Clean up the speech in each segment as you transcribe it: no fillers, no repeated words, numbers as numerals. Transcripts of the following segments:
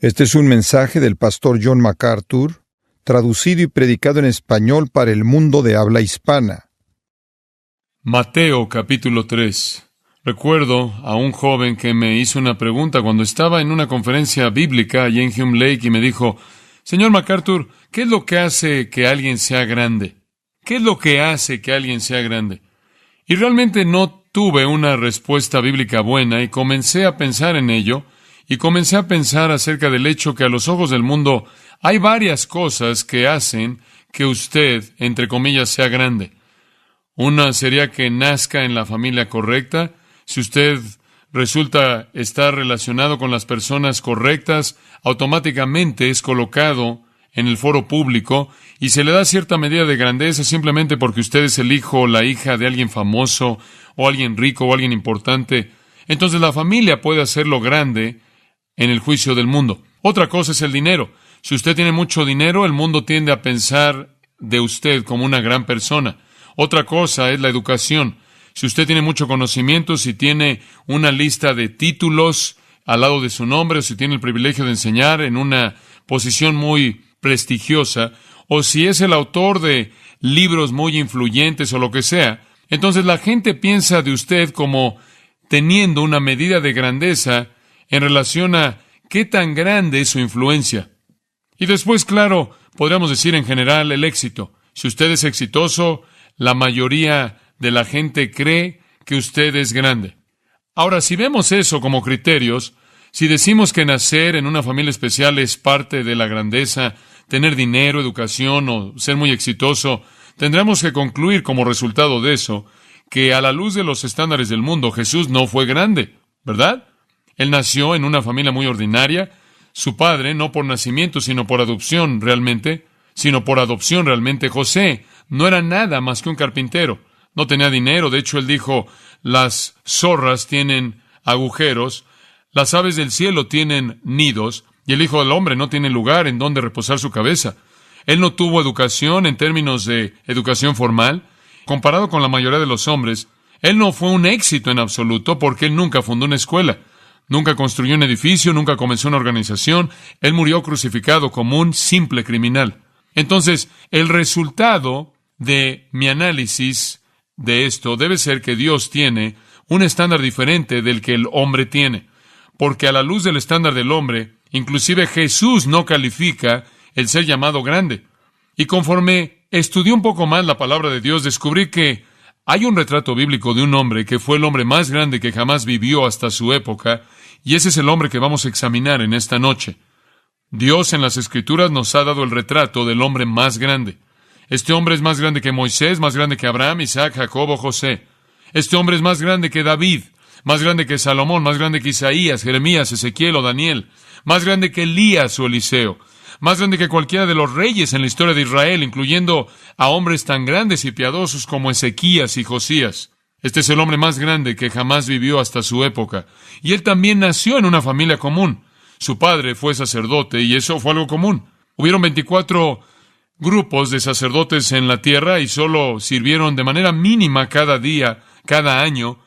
Este es un mensaje del pastor John MacArthur, traducido y predicado en español para el mundo de habla hispana. Mateo capítulo 3. Recuerdo a un joven que me hizo una pregunta cuando estaba en una conferencia bíblica allí en Hume Lake y me dijo: Señor MacArthur, ¿qué es lo que hace que alguien sea grande? ¿Qué es lo que hace que alguien sea grande? Y realmente no tuve una respuesta bíblica buena y comencé a pensar en ello y comencé a pensar acerca del hecho que a los ojos del mundo hay varias cosas que hacen que usted, entre comillas, sea grande. Una sería que nazca en la familia correcta. Si usted resulta estar relacionado con las personas correctas, automáticamente es colocado en el foro público y se le da cierta medida de grandeza simplemente porque usted es el hijo o la hija de alguien famoso o alguien rico o alguien importante. Entonces la familia puede hacerlo grande en el juicio del mundo. Otra cosa es el dinero. Si usted tiene mucho dinero, el mundo tiende a pensar de usted como una gran persona. Otra cosa es la educación. Si usted tiene mucho conocimiento, si tiene una lista de títulos al lado de su nombre, o si tiene el privilegio de enseñar en una posición muy prestigiosa, o si es el autor de libros muy influyentes o lo que sea, entonces la gente piensa de usted como teniendo una medida de grandeza en relación a qué tan grande es su influencia. Y después, claro, podríamos decir en general el éxito. Si usted es exitoso, la mayoría de la gente cree que usted es grande. Ahora, si vemos eso como criterios, si decimos que nacer en una familia especial es parte de la grandeza, tener dinero, educación o ser muy exitoso, tendremos que concluir como resultado de eso que a la luz de los estándares del mundo, Jesús no fue grande, ¿verdad? Él nació en una familia muy ordinaria. Su padre, no por nacimiento, sino por adopción realmente, José, no era nada más que un carpintero. No tenía dinero. De hecho, él dijo: las zorras tienen agujeros, las aves del cielo tienen nidos, y el Hijo del Hombre no tiene lugar en donde reposar su cabeza. Él no tuvo educación en términos de educación formal. Comparado con la mayoría de los hombres, él no fue un éxito en absoluto porque él nunca fundó una escuela. Nunca construyó un edificio, nunca comenzó una organización. Él murió crucificado como un simple criminal. Entonces, el resultado de mi análisis de esto debe ser que Dios tiene un estándar diferente del que el hombre tiene. Porque a la luz del estándar del hombre, inclusive Jesús no califica el ser llamado grande. Y conforme estudié un poco más la palabra de Dios, descubrí que hay un retrato bíblico de un hombre que fue el hombre más grande que jamás vivió hasta su época, y ese es el hombre que vamos a examinar en esta noche. Dios en las Escrituras nos ha dado el retrato del hombre más grande. Este hombre es más grande que Moisés, más grande que Abraham, Isaac, Jacob o José. Este hombre es más grande que David, más grande que Salomón, más grande que Isaías, Jeremías, Ezequiel o Daniel, más grande que Elías o Eliseo, más grande que cualquiera de los reyes en la historia de Israel, incluyendo a hombres tan grandes y piadosos como Ezequías y Josías. Este es el hombre más grande que jamás vivió hasta su época. Y él también nació en una familia común. Su padre fue sacerdote y eso fue algo común. Hubieron 24 grupos de sacerdotes en la tierra y solo sirvieron de manera mínima cada día, cada año,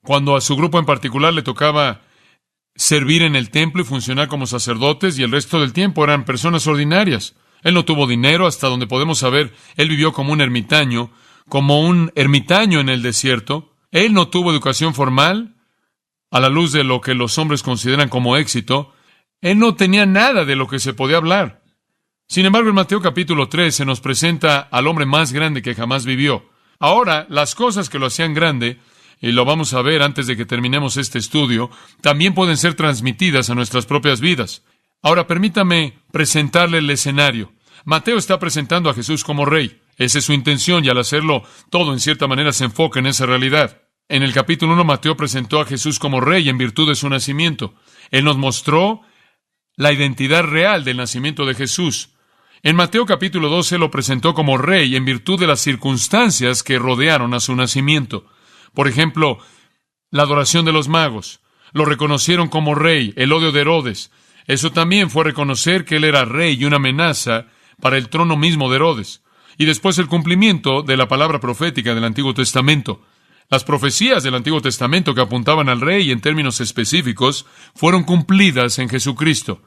cuando a su grupo en particular le tocaba servir en el templo y funcionar como sacerdotes, y el resto del tiempo eran personas ordinarias. Él no tuvo dinero, hasta donde podemos saber. Él vivió como un ermitaño en el desierto. Él no tuvo educación formal, a la luz de lo que los hombres consideran como éxito. Él no tenía nada de lo que se podía hablar. Sin embargo, en Mateo capítulo 3 se nos presenta al hombre más grande que jamás vivió. Ahora, las cosas que lo hacían grande, y lo vamos a ver antes de que terminemos este estudio, también pueden ser transmitidas a nuestras propias vidas. Ahora, permítame presentarle el escenario. Mateo está presentando a Jesús como rey. Esa es su intención, y al hacerlo, todo en cierta manera se enfoca en esa realidad. En el capítulo 1, Mateo presentó a Jesús como rey en virtud de su nacimiento. Él nos mostró la identidad real del nacimiento de Jesús. En Mateo capítulo 2, Él lo presentó como rey en virtud de las circunstancias que rodearon a su nacimiento. Por ejemplo, la adoración de los magos. Lo reconocieron como rey. El odio de Herodes. Eso también fue reconocer que él era rey y una amenaza para el trono mismo de Herodes. Y después el cumplimiento de la palabra profética del Antiguo Testamento. Las profecías del Antiguo Testamento que apuntaban al rey en términos específicos fueron cumplidas en Jesucristo.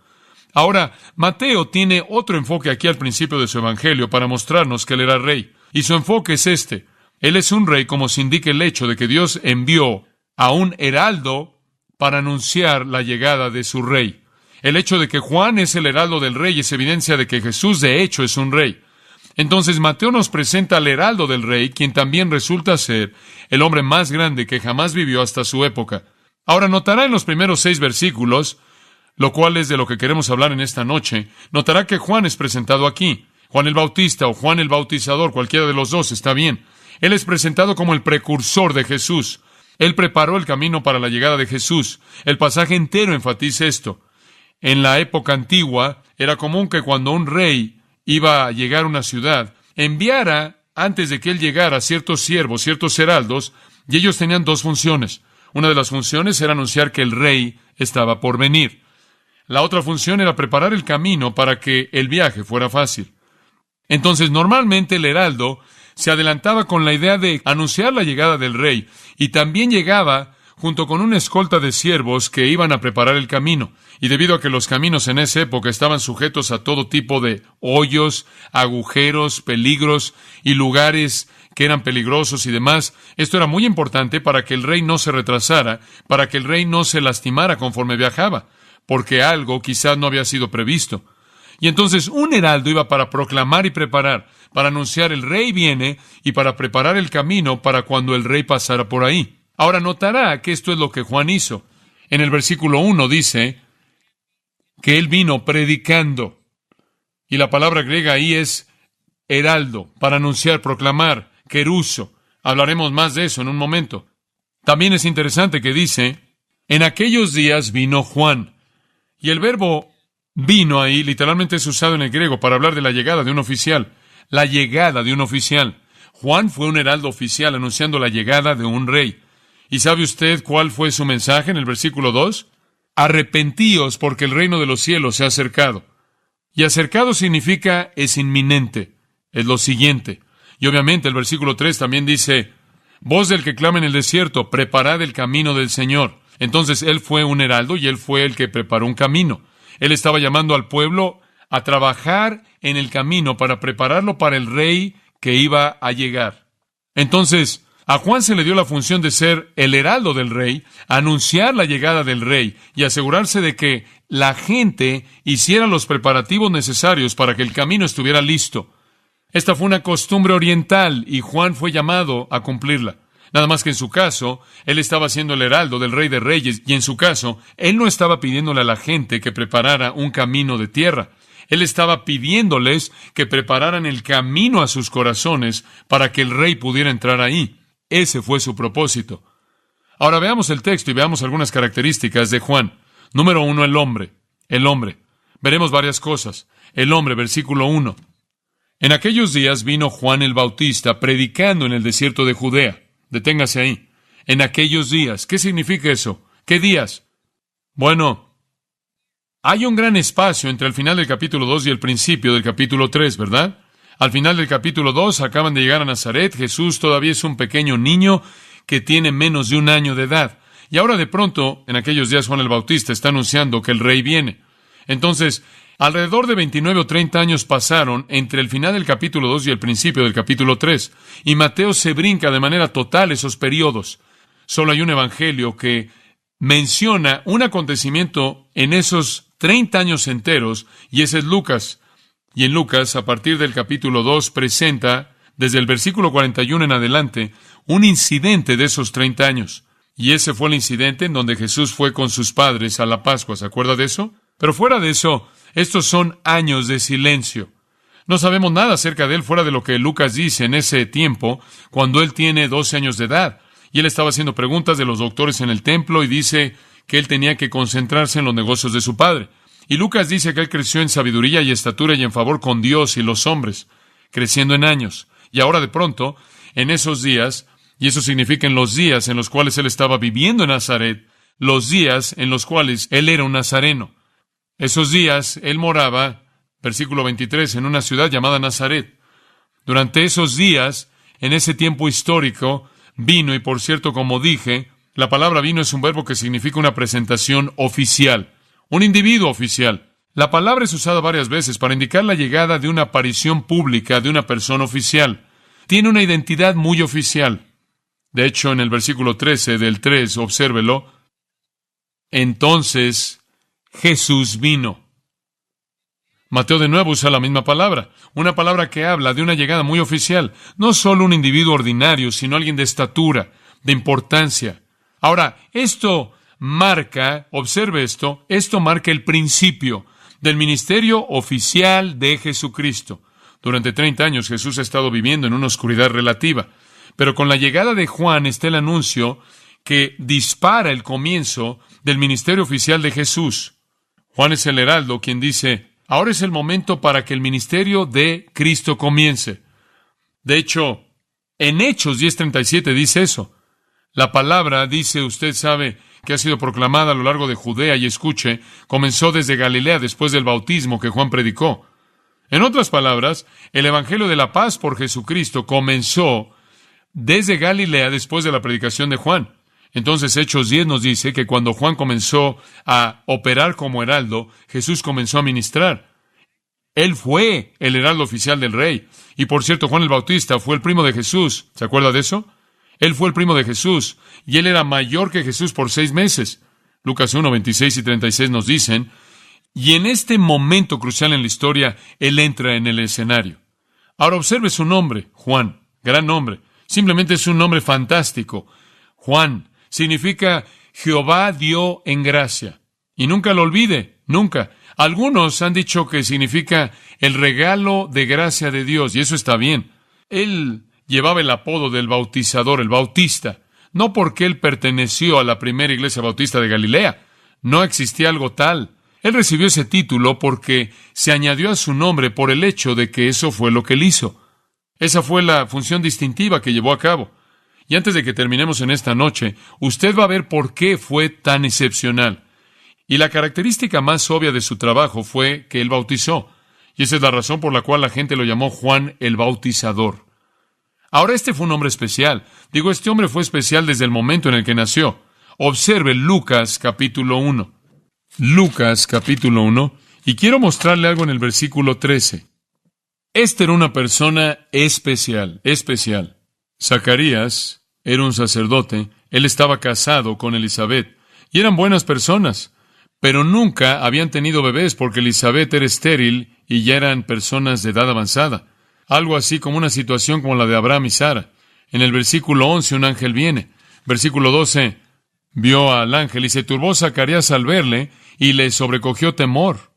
Ahora, Mateo tiene otro enfoque aquí al principio de su evangelio para mostrarnos que él era rey. Y su enfoque es este. Él es un rey como se indica el hecho de que Dios envió a un heraldo para anunciar la llegada de su rey. El hecho de que Juan es el heraldo del rey es evidencia de que Jesús de hecho es un rey. Entonces Mateo nos presenta al heraldo del rey, quien también resulta ser el hombre más grande que jamás vivió hasta su época. Ahora notará en los primeros 6 versículos, lo cual es de lo que queremos hablar en esta noche, notará que Juan es presentado aquí. Juan el Bautista o Juan el Bautizador, cualquiera de los dos, está bien. Él es presentado como el precursor de Jesús. Él preparó el camino para la llegada de Jesús. El pasaje entero enfatiza esto. En la época antigua, era común que cuando un rey iba a llegar a una ciudad, enviara, antes de que él llegara, ciertos siervos, ciertos heraldos, y ellos tenían 2 funciones. Una de las funciones era anunciar que el rey estaba por venir. La otra función era preparar el camino para que el viaje fuera fácil. Entonces, normalmente el heraldo se adelantaba con la idea de anunciar la llegada del rey, y también llegaba junto con una escolta de siervos que iban a preparar el camino. Y debido a que los caminos en esa época estaban sujetos a todo tipo de hoyos, agujeros, peligros y lugares que eran peligrosos y demás, esto era muy importante para que el rey no se retrasara, para que el rey no se lastimara conforme viajaba, porque algo quizás no había sido previsto. Y entonces un heraldo iba para proclamar y preparar, para anunciar el rey viene y para preparar el camino para cuando el rey pasara por ahí. Ahora notará que esto es lo que Juan hizo. En el versículo 1 dice que él vino predicando. Y la palabra griega ahí es heraldo, para anunciar, proclamar, queruso. Hablaremos más de eso en un momento. También es interesante que dice, en aquellos días vino Juan. Y el verbo vino ahí literalmente es usado en el griego para hablar de la llegada de un oficial. La llegada de un oficial. Juan fue un heraldo oficial anunciando la llegada de un rey. ¿Y sabe usted cuál fue su mensaje en el versículo 2? Arrepentíos porque el reino de los cielos se ha acercado. Y acercado significa es inminente. Es lo siguiente. Y obviamente el versículo 3 también dice, voz del que clama en el desierto, preparad el camino del Señor. Entonces él fue un heraldo y él fue el que preparó un camino. Él estaba llamando al pueblo a trabajar en el camino para prepararlo para el rey que iba a llegar. Entonces, a Juan se le dio la función de ser el heraldo del rey, anunciar la llegada del rey y asegurarse de que la gente hiciera los preparativos necesarios para que el camino estuviera listo. Esta fue una costumbre oriental y Juan fue llamado a cumplirla. Nada más que en su caso, él estaba siendo el heraldo del Rey de Reyes, y en su caso, él no estaba pidiéndole a la gente que preparara un camino de tierra. Él estaba pidiéndoles que prepararan el camino a sus corazones para que el rey pudiera entrar ahí. Ese fue su propósito. Ahora veamos el texto y veamos algunas características de Juan. Número 1, el hombre. El hombre. Veremos varias cosas. El hombre, versículo 1. En aquellos días vino Juan el Bautista predicando en el desierto de Judea. Deténgase ahí. En aquellos días. ¿Qué significa eso? ¿Qué días? Bueno, hay un gran espacio entre el final del capítulo 2 y el principio del capítulo 3, ¿verdad? Al final del capítulo 2 acaban de llegar a Nazaret. Jesús todavía es un pequeño niño que tiene menos de 1 año de edad. Y ahora de pronto, en aquellos días, Juan el Bautista está anunciando que el rey viene. Entonces, alrededor de 29 o 30 años pasaron entre el final del capítulo 2 y el principio del capítulo 3. Y Mateo se brinca de manera total esos periodos. Solo hay un evangelio que menciona un acontecimiento en esos 30 años enteros, y ese es Lucas. Y en Lucas, a partir del capítulo 2, presenta, desde el versículo 41 en adelante, un incidente de esos 30 años. Y ese fue el incidente en donde Jesús fue con sus padres a la Pascua. ¿Se acuerda de eso? Pero fuera de eso, estos son años de silencio. No sabemos nada acerca de él fuera de lo que Lucas dice en ese tiempo, cuando él tiene 12 años de edad. Y él estaba haciendo preguntas de los doctores en el templo y dice que él tenía que concentrarse en los negocios de su padre. Y Lucas dice que él creció en sabiduría y estatura y en favor con Dios y los hombres, creciendo en años. Y ahora de pronto, en esos días, y eso significa en los días en los cuales él estaba viviendo en Nazaret, los días en los cuales él era un nazareno. Esos días él moraba, versículo 23, en una ciudad llamada Nazaret. Durante esos días, en ese tiempo histórico, vino, y por cierto, como dije, la palabra vino es un verbo que significa una presentación oficial, un individuo oficial. La palabra es usada varias veces para indicar la llegada de una aparición pública de una persona oficial. Tiene una identidad muy oficial. De hecho, en el versículo 13 del 3, obsérvelo, entonces Jesús vino. Mateo de nuevo usa la misma palabra, una palabra que habla de una llegada muy oficial, no solo un individuo ordinario, sino alguien de estatura, de importancia. Ahora, esto marca, observe esto marca el principio del ministerio oficial de Jesucristo. Durante 30 años Jesús ha estado viviendo en una oscuridad relativa, pero con la llegada de Juan está el anuncio que dispara el comienzo del ministerio oficial de Jesús. Juan es el heraldo quien dice, ahora es el momento para que el ministerio de Cristo comience. De hecho, en Hechos 10:37 dice eso. La palabra dice, usted sabe, que ha sido proclamada a lo largo de Judea, y escuche, comenzó desde Galilea después del bautismo que Juan predicó. En otras palabras, el Evangelio de la paz por Jesucristo comenzó desde Galilea después de la predicación de Juan. Entonces Hechos 10 nos dice que cuando Juan comenzó a operar como heraldo, Jesús comenzó a ministrar. Él fue el heraldo oficial del rey. Y por cierto, Juan el Bautista fue el primo de Jesús. ¿Se acuerda de eso? Él fue el primo de Jesús, y él era mayor que Jesús por 6 meses. Lucas 1, 26 y 36 nos dicen, y en este momento crucial en la historia, él entra en el escenario. Ahora observe su nombre, Juan, gran nombre. Simplemente es un nombre fantástico. Juan significa Jehová dio en gracia. Y nunca lo olvide, nunca. Algunos han dicho que significa el regalo de gracia de Dios, y eso está bien. Él llevaba el apodo del bautizador, el bautista, no porque él perteneció a la primera iglesia bautista de Galilea. No existía algo tal. Él recibió ese título porque se añadió a su nombre por el hecho de que eso fue lo que él hizo. Esa fue la función distintiva que llevó a cabo. Y antes de que terminemos en esta noche, usted va a ver por qué fue tan excepcional. Y la característica más obvia de su trabajo fue que él bautizó. Y esa es la razón por la cual la gente lo llamó Juan el Bautizador. Ahora, este fue un hombre especial. Digo, este hombre fue especial desde el momento en el que nació. Observe Lucas capítulo 1. Lucas capítulo 1. Y quiero mostrarle algo en el versículo 13. Este era una persona especial. Zacarías era un sacerdote. Él estaba casado con Elizabeth. Y eran buenas personas. Pero nunca habían tenido bebés porque Elizabeth era estéril y ya eran personas de edad avanzada. Algo así como una situación como la de Abraham y Sara. En el versículo 11 un ángel viene. Versículo 12, vio al ángel y se turbó Zacarías al verle y le sobrecogió temor.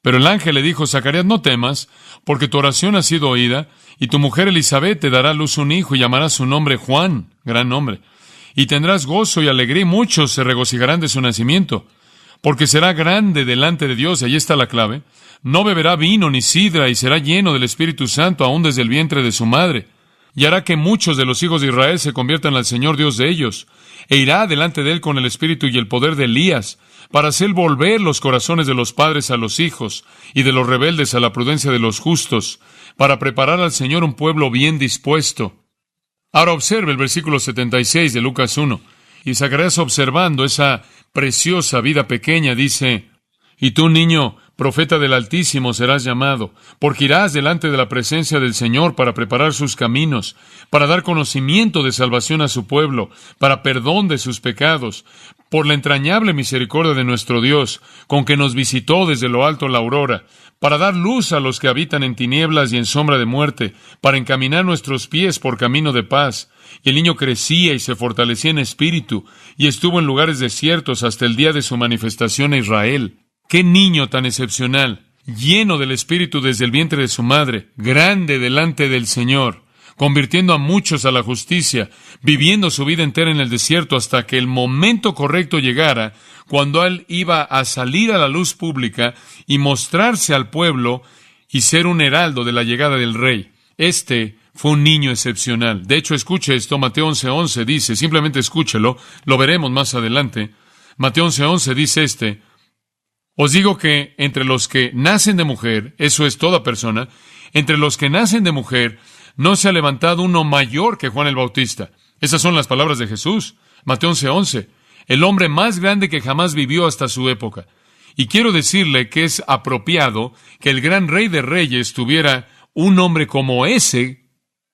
Pero el ángel le dijo, Zacarías, no temas, porque tu oración ha sido oída, y tu mujer Elizabeth te dará a luz un hijo y llamarás su nombre Juan, gran nombre. Y tendrás gozo y alegría, y muchos se regocijarán de su nacimiento, porque será grande delante de Dios, y ahí está la clave. No beberá vino ni sidra, y será lleno del Espíritu Santo aún desde el vientre de su madre. Y hará que muchos de los hijos de Israel se conviertan al Señor Dios de ellos, e irá delante de él con el espíritu y el poder de Elías, para hacer volver los corazones de los padres a los hijos, y de los rebeldes a la prudencia de los justos, para preparar al Señor un pueblo bien dispuesto. Ahora observe el versículo 76 de Lucas 1. Y Zacarías, observando esa preciosa vida pequeña, dice, y tú, niño, profeta del Altísimo serás llamado, porque irás delante de la presencia del Señor para preparar sus caminos, para dar conocimiento de salvación a su pueblo, para perdón de sus pecados, por la entrañable misericordia de nuestro Dios, con que nos visitó desde lo alto la aurora, para dar luz a los que habitan en tinieblas y en sombra de muerte, para encaminar nuestros pies por camino de paz. Y el niño crecía y se fortalecía en espíritu, y estuvo en lugares desiertos hasta el día de su manifestación a Israel. ¡Qué niño tan excepcional! Lleno del Espíritu desde el vientre de su madre, grande delante del Señor, convirtiendo a muchos a la justicia, viviendo su vida entera en el desierto hasta que el momento correcto llegara, cuando él iba a salir a la luz pública y mostrarse al pueblo y ser un heraldo de la llegada del Rey. Este fue un niño excepcional. De hecho, escuche esto, Mateo 11:11 dice, simplemente escúchelo, lo veremos más adelante. Mateo 11:11 dice os digo que entre los que nacen de mujer, eso es toda persona, entre los que nacen de mujer, no se ha levantado uno mayor que Juan el Bautista. Esas son las palabras de Jesús. Mateo 11:11. El hombre más grande que jamás vivió hasta su época. Y quiero decirle que es apropiado que el gran Rey de Reyes tuviera un hombre como ese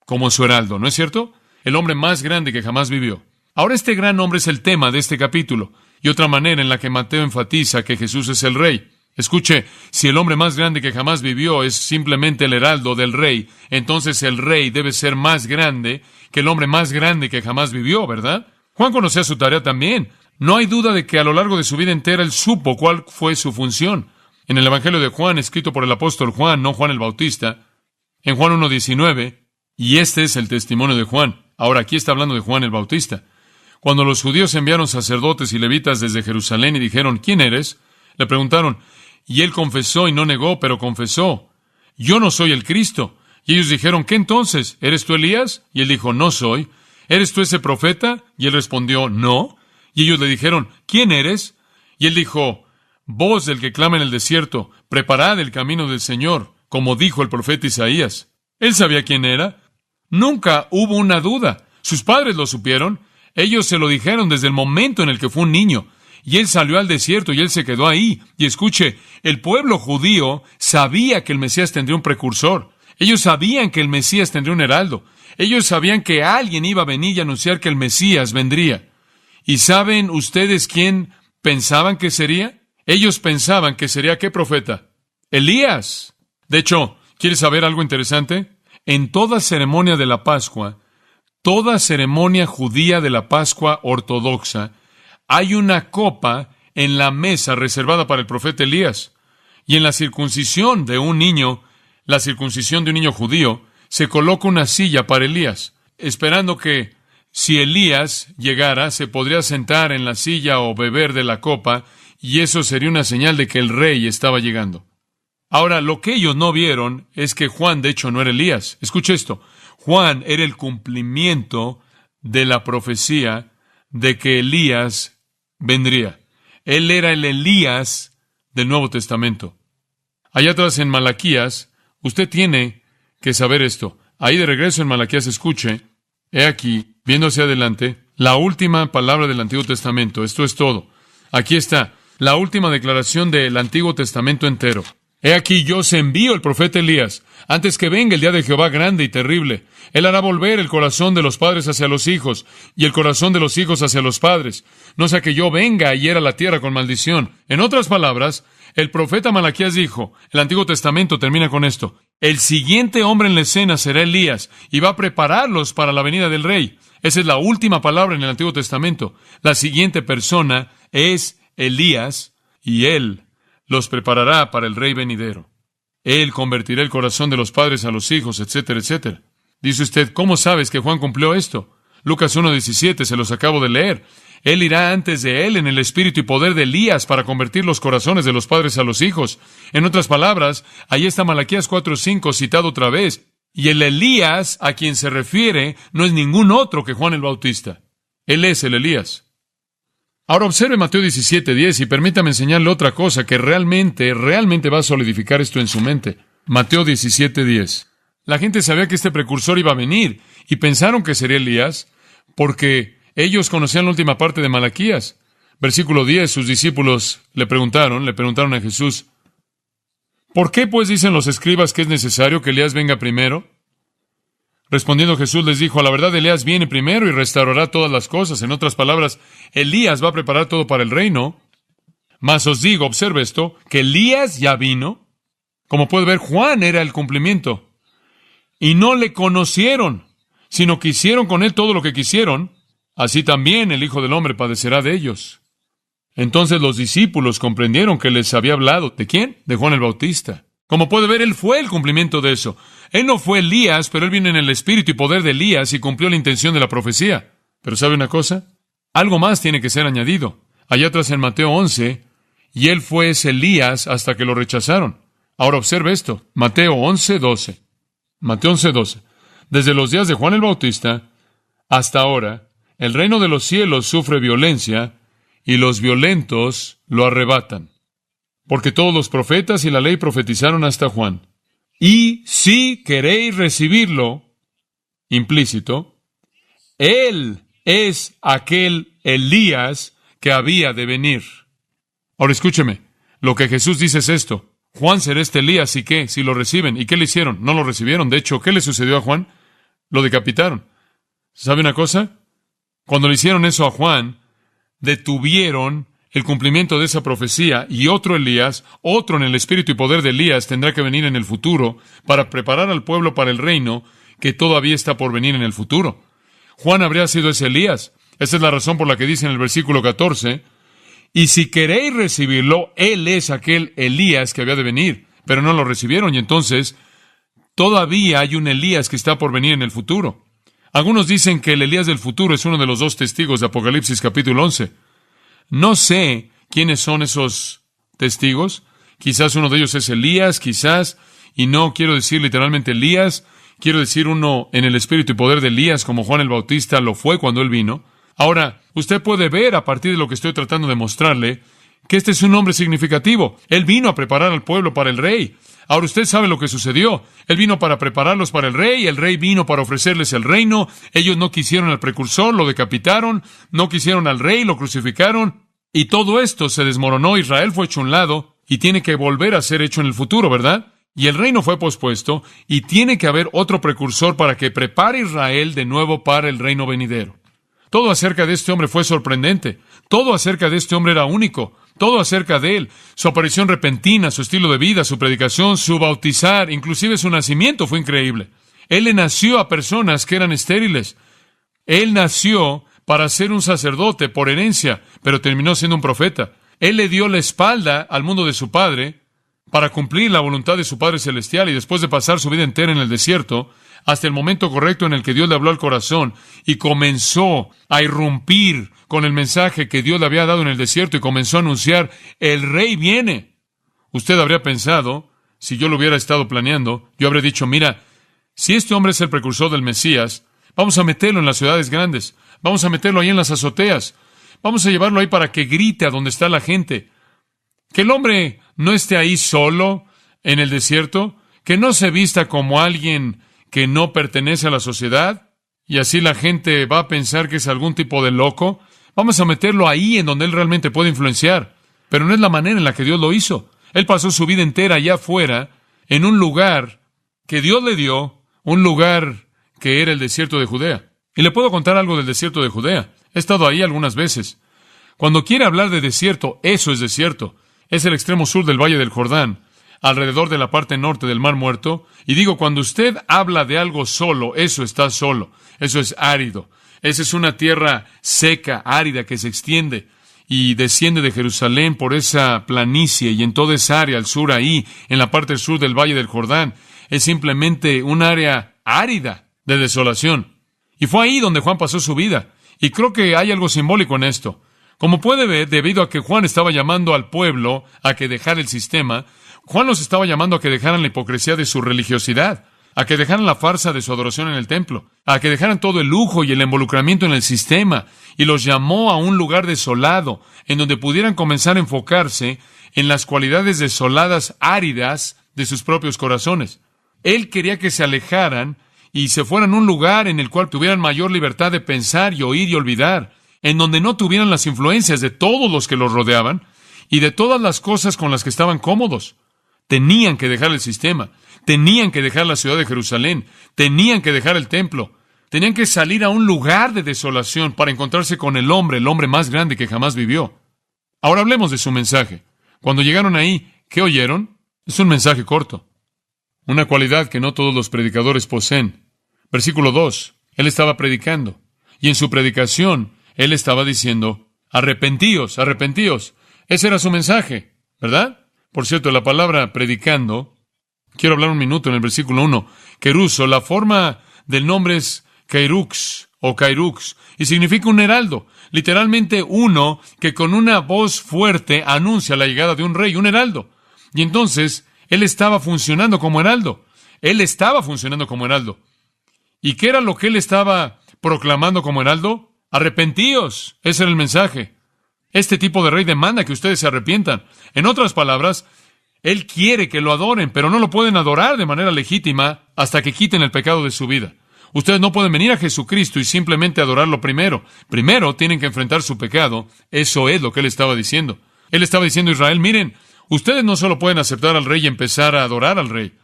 como su heraldo, ¿no es cierto? El hombre más grande que jamás vivió. Ahora este gran hombre es el tema de este capítulo, y otra manera en la que Mateo enfatiza que Jesús es el Rey. Escuche, si el hombre más grande que jamás vivió es simplemente el heraldo del Rey, entonces el Rey debe ser más grande que el hombre más grande que jamás vivió, ¿verdad? Juan conocía su tarea también. No hay duda de que a lo largo de su vida entera él supo cuál fue su función. En el Evangelio de Juan, escrito por el apóstol Juan, no Juan el Bautista, en Juan 1:19, y este es el testimonio de Juan. Ahora aquí está hablando de Juan el Bautista. Cuando los judíos enviaron sacerdotes y levitas desde Jerusalén y dijeron, ¿quién eres?, le preguntaron, y él confesó y no negó, pero confesó, yo no soy el Cristo. Y ellos dijeron, ¿qué entonces? ¿Eres tú Elías? Y él dijo, no soy. ¿Eres tú ese profeta? Y él respondió, no. Y ellos le dijeron, ¿quién eres? Y él dijo, voz del que clama en el desierto, preparad el camino del Señor, como dijo el profeta Isaías. Él sabía quién era. Nunca hubo una duda. Sus padres lo supieron. Ellos se lo dijeron desde el momento en el que fue un niño. Y él salió al desierto y él se quedó ahí. Y escuche, el pueblo judío sabía que el Mesías tendría un precursor. Ellos sabían que el Mesías tendría un heraldo. Ellos sabían que alguien iba a venir y anunciar que el Mesías vendría. ¿Y saben ustedes quién pensaban que sería? Ellos pensaban que sería ¿qué profeta? Elías. De hecho, ¿quieres saber algo interesante? En toda ceremonia de la Pascua, toda ceremonia judía de la Pascua ortodoxa, hay una copa en la mesa reservada para el profeta Elías. Y en la circuncisión de un niño, la circuncisión de un niño judío, se coloca una silla para Elías, esperando que, si Elías llegara, se podría sentar en la silla o beber de la copa, y eso sería una señal de que el rey estaba llegando. Ahora, lo que ellos no vieron es que Juan, de hecho, no era Elías. Escuche esto. Juan era el cumplimiento de la profecía de que Elías vendría. Él era el Elías del Nuevo Testamento. Allá atrás en Malaquías, usted tiene que saber esto. Ahí de regreso en Malaquías, escuche, he aquí, viendo hacia adelante, la última palabra del Antiguo Testamento. Esto es todo. Aquí está, la última declaración del Antiguo Testamento entero. He aquí yo os envío el profeta Elías, antes que venga el día de Jehová grande y terrible. Él hará volver el corazón de los padres hacia los hijos, y el corazón de los hijos hacia los padres, no sea que yo venga y hiera la tierra con maldición. En otras palabras, el profeta Malaquías dijo, el Antiguo Testamento termina con esto, el siguiente hombre en la escena será Elías, y va a prepararlos para la venida del rey. Esa es la última palabra en el Antiguo Testamento. La siguiente persona es Elías, y él los preparará para el rey venidero. Él convertirá el corazón de los padres a los hijos, etcétera, etcétera. Dice usted, ¿cómo sabes que Juan cumplió esto? Lucas 1:17, se los acabo de leer. Él irá antes de él en el espíritu y poder de Elías para convertir los corazones de los padres a los hijos. En otras palabras, ahí está Malaquías 4:5 citado otra vez. Y el Elías a quien se refiere no es ningún otro que Juan el Bautista. Él es el Elías. Ahora observe Mateo 17:10 y permítame enseñarle otra cosa que realmente va a solidificar esto en su mente. Mateo 17:10. La gente sabía que este precursor iba a venir y pensaron que sería Elías porque ellos conocían la última parte de Malaquías. Versículo 10, sus discípulos le preguntaron a Jesús, ¿por qué pues dicen los escribas que es necesario que Elías venga primero? Respondiendo Jesús les dijo, a la verdad Elías viene primero y restaurará todas las cosas. En otras palabras, Elías va a preparar todo para el reino. Mas os digo, observe esto, que Elías ya vino. Como puede ver, Juan era el cumplimiento. Y no le conocieron, sino que hicieron con él todo lo que quisieron. Así también el Hijo del Hombre padecerá de ellos. Entonces los discípulos comprendieron que les había hablado. ¿De quién? De Juan el Bautista. Como puede ver, él fue el cumplimiento de eso. Él no fue Elías, pero él vino en el espíritu y poder de Elías y cumplió la intención de la profecía. Pero ¿sabe una cosa? Algo más tiene que ser añadido. Allá atrás en Mateo 11, y él fue ese Elías hasta que lo rechazaron. Ahora observe esto. Mateo 11:12. Mateo 11:12. Desde los días de Juan el Bautista hasta ahora, el reino de los cielos sufre violencia y los violentos lo arrebatan. Porque todos los profetas y la ley profetizaron hasta Juan. Y si queréis recibirlo, implícito, él es aquel Elías que había de venir. Ahora escúcheme, Lo que Jesús dice es esto: Juan será este Elías, ¿y qué? Si lo reciben. ¿Y qué le hicieron? No lo recibieron. De hecho, ¿qué le sucedió a Juan? Lo decapitaron. ¿Sabe una cosa? Cuando le hicieron eso a Juan, detuvieron el cumplimiento de esa profecía, y otro Elías, otro en el espíritu y poder de Elías, tendrá que venir en el futuro para preparar al pueblo para el reino que todavía está por venir en el futuro. Juan habría sido ese Elías. Esa es la razón por la que dice en el versículo 14, y si queréis recibirlo, él es aquel Elías que había de venir, pero no lo recibieron, y entonces todavía hay un Elías que está por venir en el futuro. Algunos dicen que el Elías del futuro es uno de los dos testigos de Apocalipsis capítulo 11. No sé quiénes son esos testigos. Quizás uno de ellos es Elías, quizás, y no quiero decir literalmente Elías, quiero decir uno en el espíritu y poder de Elías, como Juan el Bautista lo fue cuando él vino. Ahora, usted puede ver a partir de lo que estoy tratando de mostrarle que este es un hombre significativo. Él vino a preparar al pueblo para el rey. Ahora usted sabe lo que sucedió. Él vino para prepararlos para el rey vino para ofrecerles el reino. Ellos no quisieron al precursor, lo decapitaron, no quisieron al rey, lo crucificaron, y todo esto se desmoronó. Israel fue hecho a un lado, y tiene que volver a ser hecho en el futuro, ¿verdad? Y el reino fue pospuesto, y tiene que haber otro precursor para que prepare a Israel de nuevo para el reino venidero. Todo acerca de este hombre fue sorprendente. Todo acerca de este hombre era único. Todo acerca de él, su aparición repentina, su estilo de vida, su predicación, su bautizar, inclusive su nacimiento fue increíble. Él le nació a personas que eran estériles. Él nació para ser un sacerdote por herencia, pero terminó siendo un profeta. Él le dio la espalda al mundo de su padre para cumplir la voluntad de su Padre Celestial, y después de pasar su vida entera en el desierto, hasta el momento correcto en el que Dios le habló al corazón y comenzó a irrumpir con el mensaje que Dios le había dado en el desierto y comenzó a anunciar: el rey viene. Usted habría pensado, si yo lo hubiera estado planeando, yo habría dicho: mira, si este hombre es el precursor del Mesías, vamos a meterlo en las ciudades grandes, vamos a meterlo ahí en las azoteas, vamos a llevarlo ahí para que grite a donde está la gente. Que el hombre no esté ahí solo en el desierto, que no se vista como alguien que no pertenece a la sociedad, y así la gente va a pensar que es algún tipo de loco. Vamos a meterlo ahí en donde él realmente puede influenciar. Pero no es la manera en la que Dios lo hizo. Él pasó su vida entera allá afuera, en un lugar que Dios le dio, un lugar que era el desierto de Judea. Y le puedo contar algo del desierto de Judea. He estado ahí algunas veces. Cuando quiere hablar de desierto, eso es desierto. Es el extremo sur del Valle del Jordán, alrededor de la parte norte del Mar Muerto. Y digo, cuando usted habla de algo solo, eso está solo. Eso es árido. Esa es una tierra seca, árida, que se extiende y desciende de Jerusalén por esa planicie y en toda esa área al sur, ahí, en la parte sur del Valle del Jordán. Es simplemente un área árida de desolación. Y fue ahí donde Juan pasó su vida. Y creo que hay algo simbólico en esto. Como puede ver, debido a que Juan estaba llamando al pueblo a que dejara el sistema, Juan los estaba llamando a que dejaran la hipocresía de su religiosidad, a que dejaran la farsa de su adoración en el templo, a que dejaran todo el lujo y el involucramiento en el sistema, y los llamó a un lugar desolado, en donde pudieran comenzar a enfocarse en las cualidades desoladas, áridas de sus propios corazones. Él quería que se alejaran y se fueran a un lugar en el cual tuvieran mayor libertad de pensar y oír y olvidar, en donde no tuvieran las influencias de todos los que los rodeaban y de todas las cosas con las que estaban cómodos. Tenían que dejar el sistema, tenían que dejar la ciudad de Jerusalén, tenían que dejar el templo, tenían que salir a un lugar de desolación para encontrarse con el hombre más grande que jamás vivió. Ahora hablemos de su mensaje. Cuando llegaron ahí, ¿qué oyeron? Es un mensaje corto, una cualidad que no todos los predicadores poseen. Versículo 2, él estaba predicando, y en su predicación, él estaba diciendo: arrepentíos, arrepentíos. Ese era su mensaje, ¿verdad? Por cierto, la palabra predicando, quiero hablar un minuto en el versículo 1. Keruso, la forma del nombre es Keirux o Kairux, y significa un heraldo. Literalmente uno que con una voz fuerte anuncia la llegada de un rey, un heraldo. Y entonces, él estaba funcionando como heraldo. Él estaba funcionando como heraldo. ¿Y qué era lo que él estaba proclamando como heraldo? Arrepentíos. Ese era el mensaje. Este tipo de rey demanda que ustedes se arrepientan. En otras palabras, él quiere que lo adoren, pero no lo pueden adorar de manera legítima hasta que quiten el pecado de su vida. Ustedes no pueden venir a Jesucristo y simplemente adorarlo primero. Primero tienen que enfrentar su pecado. Eso es lo que él estaba diciendo. Él estaba diciendo a Israel: miren, Ustedes no solo pueden aceptar al Rey y empezar a adorar al Rey.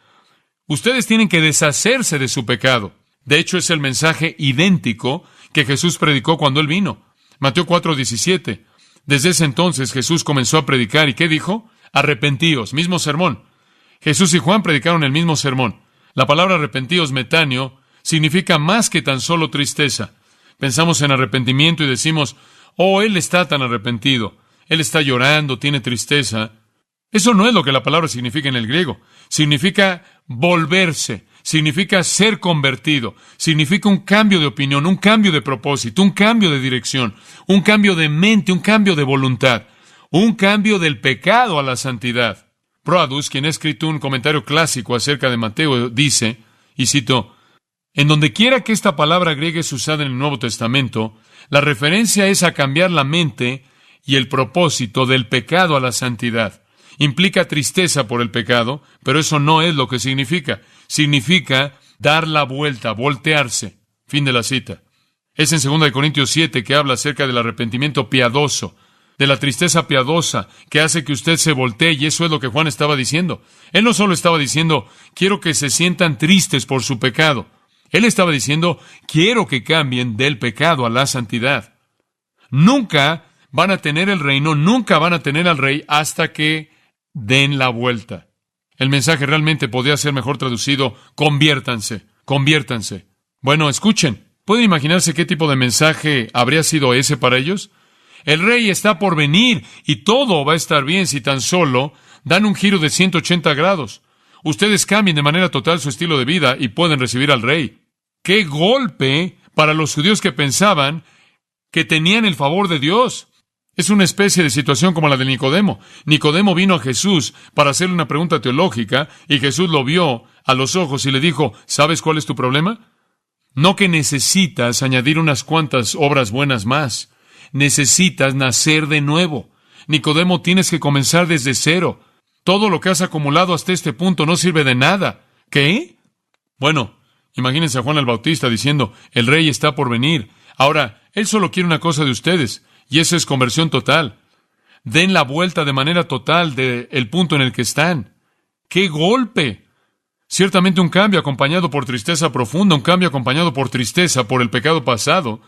Ustedes tienen que deshacerse de su pecado. De hecho, es el mensaje idéntico que Jesús predicó cuando Él vino. Mateo 4:17. Desde ese entonces Jesús comenzó a predicar. ¿Y qué dijo? Arrepentíos. Mismo sermón. Jesús y Juan predicaron el mismo sermón. La palabra arrepentíos, metáneo, significa más que tan solo tristeza. Pensamos en arrepentimiento y decimos, oh, Él está tan arrepentido. Él está llorando, tiene tristeza. Eso no es lo que la palabra significa en el griego. Significa volverse, significa ser convertido, significa un cambio de opinión, un cambio de propósito, un cambio de dirección, un cambio de mente, un cambio de voluntad, un cambio del pecado a la santidad. Broadus, quien ha escrito un comentario clásico acerca de Mateo, dice, y cito, en donde quiera que esta palabra griega es usada en el Nuevo Testamento, la referencia es a cambiar la mente y el propósito del pecado a la santidad. Implica tristeza por el pecado, pero eso no es lo que significa. Significa dar la vuelta, voltearse. Fin de la cita. Es en 2 Corintios 7 que habla acerca del arrepentimiento piadoso, de la tristeza piadosa que hace que usted se voltee, y eso es lo que Juan estaba diciendo. Él no solo estaba diciendo, quiero que se sientan tristes por su pecado. Él estaba diciendo, quiero que cambien del pecado a la santidad. Nunca van a tener el reino, nunca van a tener al Rey hasta que den la vuelta. El mensaje realmente podría ser mejor traducido, conviértanse, conviértanse. Bueno, escuchen, ¿pueden imaginarse qué tipo de mensaje habría sido ese para ellos? El Rey está por venir y todo va a estar bien si tan solo dan un giro de 180 grados. Ustedes cambien de manera total su estilo de vida y pueden recibir al Rey. ¡Qué golpe para los judíos que pensaban que tenían el favor de Dios! Es una especie de situación como la de Nicodemo. Nicodemo vino a Jesús para hacerle una pregunta teológica y Jesús lo vio a los ojos y le dijo, ¿sabes cuál es tu problema? No que necesitas añadir unas cuantas obras buenas más. Necesitas nacer de nuevo. Nicodemo, tienes que comenzar desde cero. Todo lo que has acumulado hasta este punto no sirve de nada. ¿Qué? Bueno, imagínense a Juan el Bautista diciendo, el Rey está por venir. Ahora, Él solo quiere una cosa de ustedes. Y eso es conversión total. Den la vuelta de manera total del punto en el que están. ¡Qué golpe! Ciertamente un cambio acompañado por tristeza profunda, un cambio acompañado por tristeza por el pecado pasado,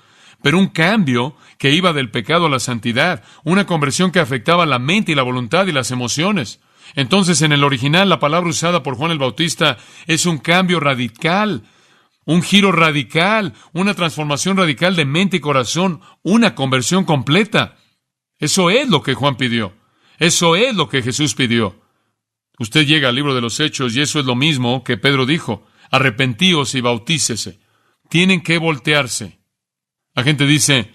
pero un cambio que iba del pecado a la santidad, una conversión que afectaba la mente y la voluntad y las emociones. Entonces, en el original, la palabra usada por Juan el Bautista es un cambio radical, un giro radical, una transformación radical de mente y corazón, una conversión completa. Eso es lo que Juan pidió. Eso es lo que Jesús pidió. Usted llega al libro de los Hechos y eso es lo mismo que Pedro dijo. Arrepentíos y bautícese. Tienen que voltearse. La gente dice,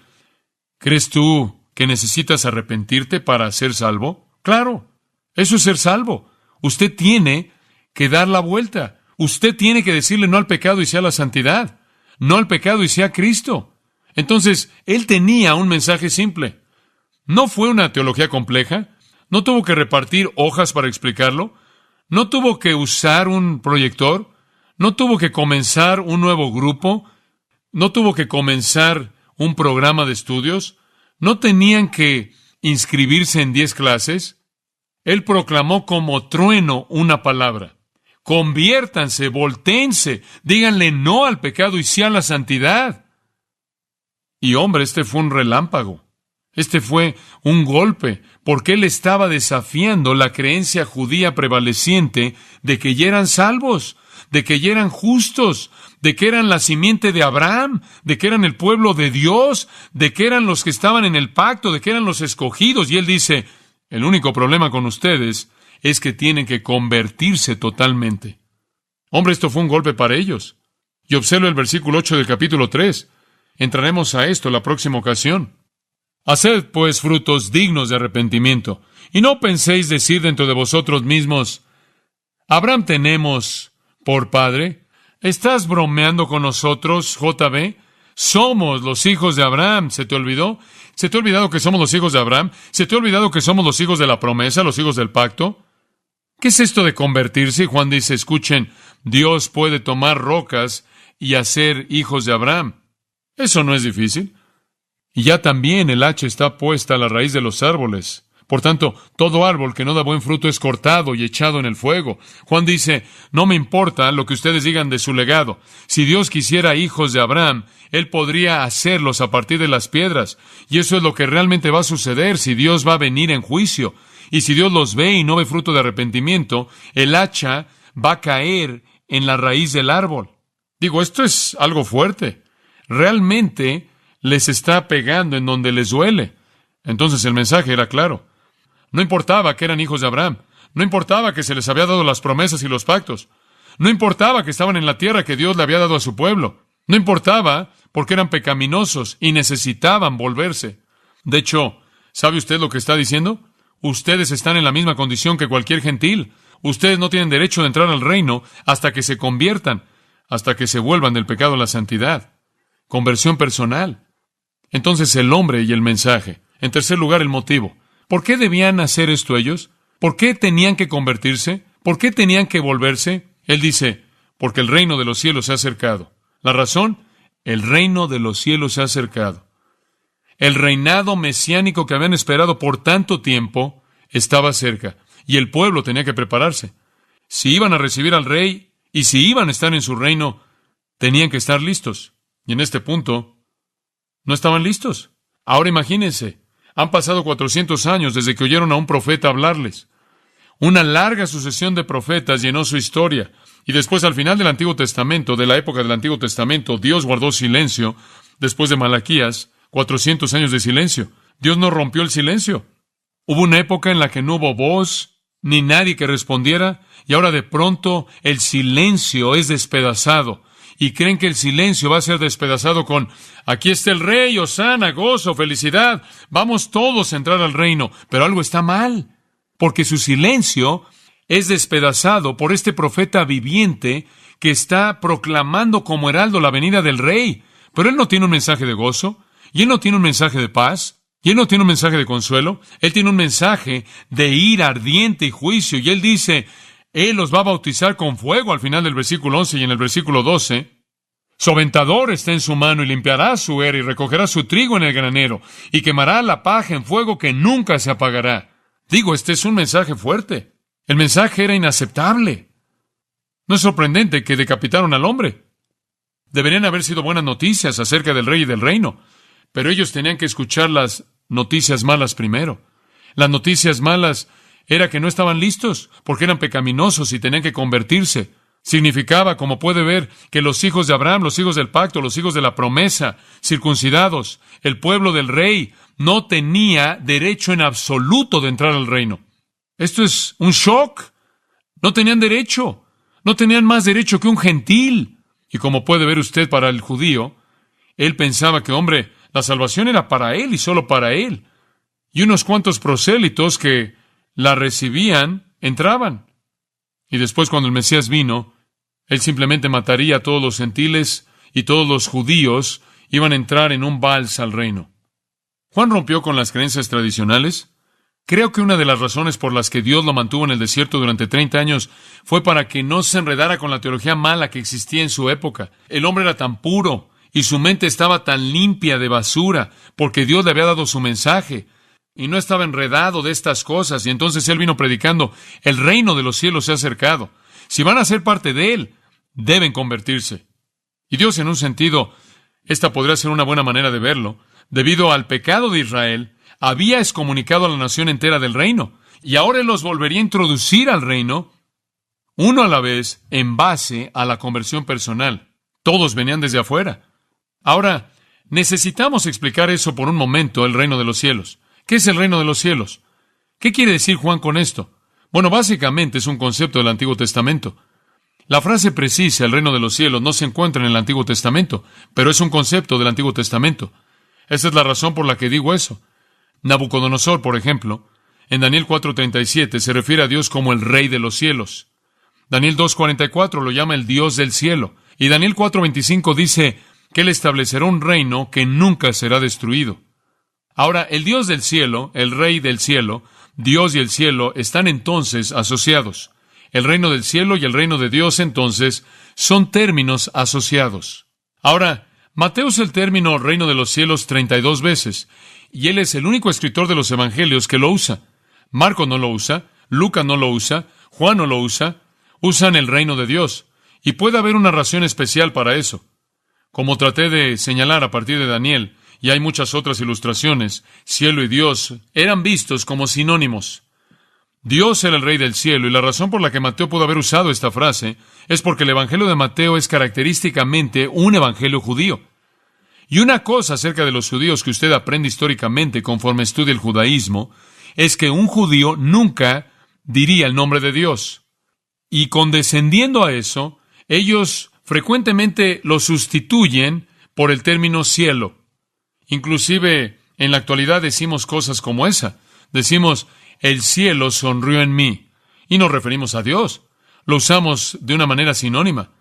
¿crees tú que necesitas arrepentirte para ser salvo? Claro, eso es ser salvo. Usted tiene que dar la vuelta. Usted tiene que decirle no al pecado y sí a la santidad. No al pecado y sí a Cristo. Entonces, Él tenía un mensaje simple. No fue una teología compleja. No tuvo que repartir hojas para explicarlo. No tuvo que usar un proyector. No tuvo que comenzar un nuevo grupo. No tuvo que comenzar un programa de estudios. No tenían que inscribirse en 10 clases. Él proclamó como trueno una palabra. Conviértanse, voltéense, díganle no al pecado y sí a la santidad. Y hombre, este fue un relámpago. Este fue un golpe, porque él estaba desafiando la creencia judía prevaleciente de que ya eran salvos, de que ya eran justos, de que eran la simiente de Abraham, de que eran el pueblo de Dios, de que eran los que estaban en el pacto, de que eran los escogidos. Y él dice, el único problema con ustedes es que tienen que convertirse totalmente. Hombre, esto fue un golpe para ellos. Y observe el versículo 8 del capítulo 3. Entraremos a esto la próxima ocasión. Haced, pues, frutos dignos de arrepentimiento, y no penséis decir dentro de vosotros mismos, Abraham tenemos por padre. ¿Estás bromeando con nosotros, JB? Somos los hijos de Abraham. ¿Se te olvidó? ¿Se te ha olvidado que somos los hijos de Abraham? ¿Se te ha olvidado que somos los hijos de la promesa, los hijos del pacto? ¿Qué es esto de convertirse? Juan dice, escuchen, Dios puede tomar rocas y hacer hijos de Abraham. Eso no es difícil. Y ya también el hacha está puesta a la raíz de los árboles. Por tanto, todo árbol que no da buen fruto es cortado y echado en el fuego. Juan dice, no me importa lo que ustedes digan de su legado. Si Dios quisiera hijos de Abraham, Él podría hacerlos a partir de las piedras. Y eso es lo que realmente va a suceder si Dios va a venir en juicio. Y si Dios los ve y no ve fruto de arrepentimiento, el hacha va a caer en la raíz del árbol. Digo, esto es algo fuerte. Realmente les está pegando en donde les duele. Entonces el mensaje era claro. No importaba que eran hijos de Abraham. No importaba que se les había dado las promesas y los pactos. No importaba que estaban en la tierra que Dios le había dado a su pueblo. No importaba porque eran pecaminosos y necesitaban volverse. De hecho, ¿sabe usted lo que está diciendo? Ustedes están en la misma condición que cualquier gentil. Ustedes no tienen derecho de entrar al reino hasta que se conviertan, hasta que se vuelvan del pecado a la santidad. Conversión personal. Entonces el hombre y el mensaje. En tercer lugar, el motivo. ¿Por qué debían hacer esto ellos? ¿Por qué tenían que convertirse? ¿Por qué tenían que volverse? Él dice, porque el reino de los cielos se ha acercado. ¿La razón? El reino de los cielos se ha acercado. El reinado mesiánico que habían esperado por tanto tiempo estaba cerca, y el pueblo tenía que prepararse. Si iban a recibir al rey y si iban a estar en su reino, tenían que estar listos. Y en este punto, no estaban listos. Ahora imagínense. Han pasado 400 años desde que oyeron a un profeta hablarles. Una larga sucesión de profetas llenó su historia. Y después, al final del Antiguo Testamento, de la época del Antiguo Testamento, Dios guardó silencio. Después de Malaquías, 400 años de silencio. Dios no rompió el silencio. Hubo una época en la que no hubo voz, ni nadie que respondiera, y ahora de pronto el silencio es despedazado. Y creen que el silencio va a ser despedazado con, aquí está el rey, hosana, gozo, felicidad, vamos todos a entrar al reino. Pero algo está mal, porque su silencio es despedazado por este profeta viviente que está proclamando como heraldo la venida del rey. Pero él no tiene un mensaje de gozo, y él no tiene un mensaje de paz, y él no tiene un mensaje de consuelo, él tiene un mensaje de ira ardiente y juicio, y él dice, Él los va a bautizar con fuego al final del versículo 11 y en el versículo 12. Su aventador está en su mano y limpiará su era y recogerá su trigo en el granero y quemará la paja en fuego que nunca se apagará. Digo, este es un mensaje fuerte. El mensaje era inaceptable. No es sorprendente que decapitaron al hombre. Deberían haber sido buenas noticias acerca del rey y del reino, pero ellos tenían que escuchar las noticias malas primero. Las noticias malas era que no estaban listos, porque eran pecaminosos y tenían que convertirse. Significaba, como puede ver, que los hijos de Abraham, los hijos del pacto, los hijos de la promesa, circuncidados, el pueblo del rey, no tenía derecho en absoluto de entrar al reino. Esto es un shock. No tenían derecho. No tenían más derecho que un gentil. Y como puede ver usted, para el judío, él pensaba que, hombre, la salvación era para él y solo para él. Y unos cuantos prosélitos que la recibían, entraban. Y después, cuando el Mesías vino, él simplemente mataría a todos los gentiles y todos los judíos iban a entrar en un vals al reino. ¿Juan rompió con las creencias tradicionales? Creo que una de las razones por las que Dios lo mantuvo en el desierto durante 30 años fue para que no se enredara con la teología mala que existía en su época. El hombre era tan puro y su mente estaba tan limpia de basura porque Dios le había dado su mensaje. Y no estaba enredado de estas cosas, y entonces él vino predicando, el reino de los cielos se ha acercado. Si van a ser parte de él, deben convertirse. Y Dios, en un sentido, esta podría ser una buena manera de verlo, debido al pecado de Israel, había excomunicado a la nación entera del reino, y ahora él los volvería a introducir al reino, uno a la vez, en base a la conversión personal. Todos venían desde afuera. Ahora, necesitamos explicar eso por un momento, el reino de los cielos. ¿Qué es el reino de los cielos? ¿Qué quiere decir Juan con esto? Bueno, básicamente es un concepto del Antiguo Testamento. La frase precisa, el reino de los cielos, no se encuentra en el Antiguo Testamento, pero es un concepto del Antiguo Testamento. Esa es la razón por la que digo eso. Nabucodonosor, por ejemplo, en Daniel 4:37 se refiere a Dios como el Rey de los cielos. Daniel 2:44 lo llama el Dios del cielo. Y Daniel 4:25 dice que Él establecerá un reino que nunca será destruido. Ahora, el Dios del cielo, el Rey del cielo, Dios y el cielo están entonces asociados. El reino del cielo y el reino de Dios, entonces, son términos asociados. Ahora, Mateo usa el término reino de los cielos 32 veces, y él es el único escritor de los evangelios que lo usa. Marcos no lo usa, Lucas no lo usa, Juan no lo usa. Usan el reino de Dios. Y puede haber una razón especial para eso. Como traté de señalar a partir de Daniel, y hay muchas otras ilustraciones, cielo y Dios eran vistos como sinónimos. Dios era el Rey del cielo, y la razón por la que Mateo pudo haber usado esta frase es porque el Evangelio de Mateo es característicamente un evangelio judío. Y una cosa acerca de los judíos que usted aprende históricamente conforme estudia el judaísmo, es que un judío nunca diría el nombre de Dios. Y condescendiendo a eso, ellos frecuentemente lo sustituyen por el término cielo. Inclusive, en la actualidad decimos cosas como esa. Decimos, el cielo sonrió en mí. Y nos referimos a Dios. Lo usamos de una manera sinónima.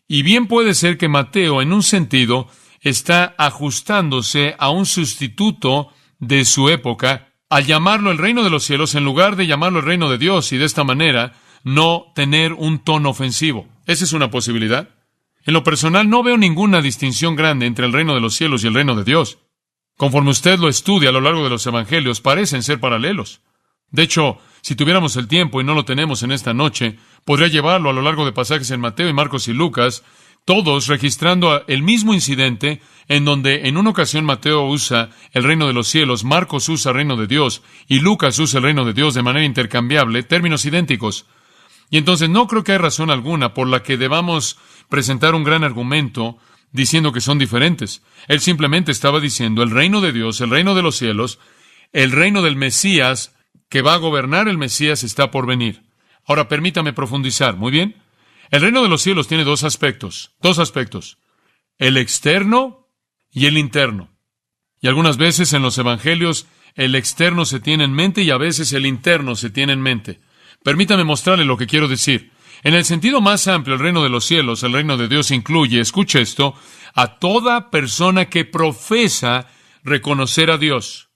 Y bien puede ser que Mateo, en un sentido, está ajustándose a un sustituto de su época al llamarlo el reino de los cielos en lugar de llamarlo el reino de Dios y de esta manera no tener un tono ofensivo. Esa es una posibilidad. En lo personal no veo ninguna distinción grande entre el reino de los cielos y el reino de Dios. Conforme usted lo estudia a lo largo de los evangelios, parecen ser paralelos. De hecho, si tuviéramos el tiempo y no lo tenemos en esta noche, podría llevarlo a lo largo de pasajes en Mateo y Marcos y Lucas, todos registrando el mismo incidente en donde en una ocasión Mateo usa el reino de los cielos, Marcos usa el reino de Dios y Lucas usa el reino de Dios de manera intercambiable, términos idénticos. Y entonces no creo que hay razón alguna por la que debamos presentar un gran argumento diciendo que son diferentes. Él simplemente estaba diciendo el reino de Dios, el reino de los cielos, el reino del Mesías, que va a gobernar el Mesías, está por venir. Ahora permítame profundizar, ¿muy bien? El reino de los cielos tiene dos aspectos, el externo y el interno. Y algunas veces en los evangelios el externo se tiene en mente y a veces el interno se tiene en mente. Permítame mostrarle lo que quiero decir. En el sentido más amplio, el reino de los cielos, el reino de Dios incluye, escuche esto, a toda persona que profesa reconocer a Dios.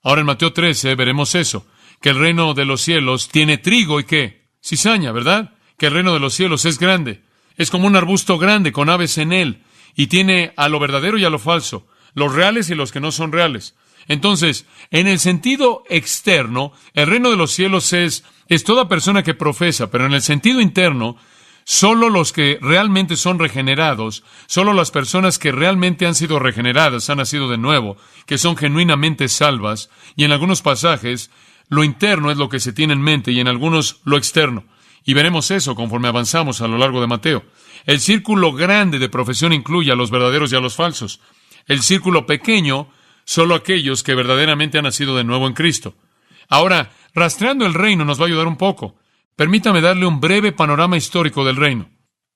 Ahora en Mateo 13 veremos eso, que el reino de los cielos tiene trigo y ¿qué? Cizaña, ¿verdad? Que el reino de los cielos es grande. Es como un arbusto grande con aves en él, y tiene a lo verdadero y a lo falso, los reales y los que no son reales. Entonces, en el sentido externo, el reino de los cielos es toda persona que profesa, pero en el sentido interno, solo los que realmente son regenerados, solo las personas que realmente han sido regeneradas, han nacido de nuevo, que son genuinamente salvas, y en algunos pasajes, lo interno es lo que se tiene en mente, y en algunos lo externo. Y veremos eso conforme avanzamos a lo largo de Mateo. El círculo grande de profesión incluye a los verdaderos y a los falsos. El círculo pequeño, solo aquellos que verdaderamente han nacido de nuevo en Cristo. Ahora, rastreando el reino nos va a ayudar un poco. Permítame darle un breve panorama histórico del reino.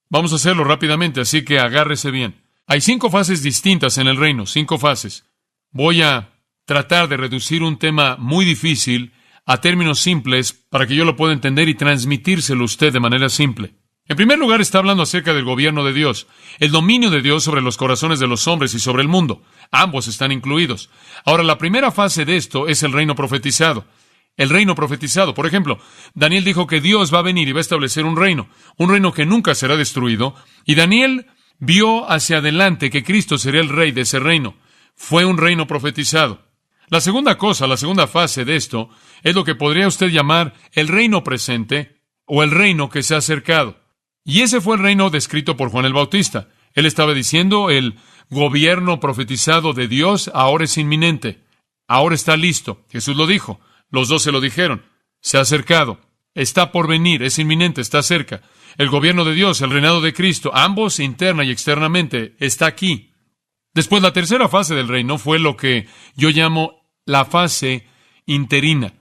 Vamos a hacerlo rápidamente, así que agárrese bien. Hay 5 fases distintas en el reino, 5 fases. Voy a tratar de reducir un tema muy difícil a términos simples para que yo lo pueda entender y transmitírselo a usted de manera simple. En primer lugar, está hablando acerca del gobierno de Dios, el dominio de Dios sobre los corazones de los hombres y sobre el mundo. Ambos están incluidos. Ahora, la primera fase de esto es el reino profetizado. El reino profetizado. Por ejemplo, Daniel dijo que Dios va a venir y va a establecer un reino que nunca será destruido. Y Daniel vio hacia adelante que Cristo sería el rey de ese reino. Fue un reino profetizado. La segunda fase de esto, es lo que podría usted llamar el reino presente o el reino que se ha acercado. Y ese fue el reino descrito por Juan el Bautista. Él estaba diciendo, el gobierno profetizado de Dios ahora es inminente. Ahora está listo. Jesús lo dijo. Los dos se lo dijeron. Se ha acercado. Está por venir. Es inminente. Está cerca. El gobierno de Dios, el reinado de Cristo, ambos interna y externamente, está aquí. Después, la tercera fase del reino fue lo que yo llamo la fase interina.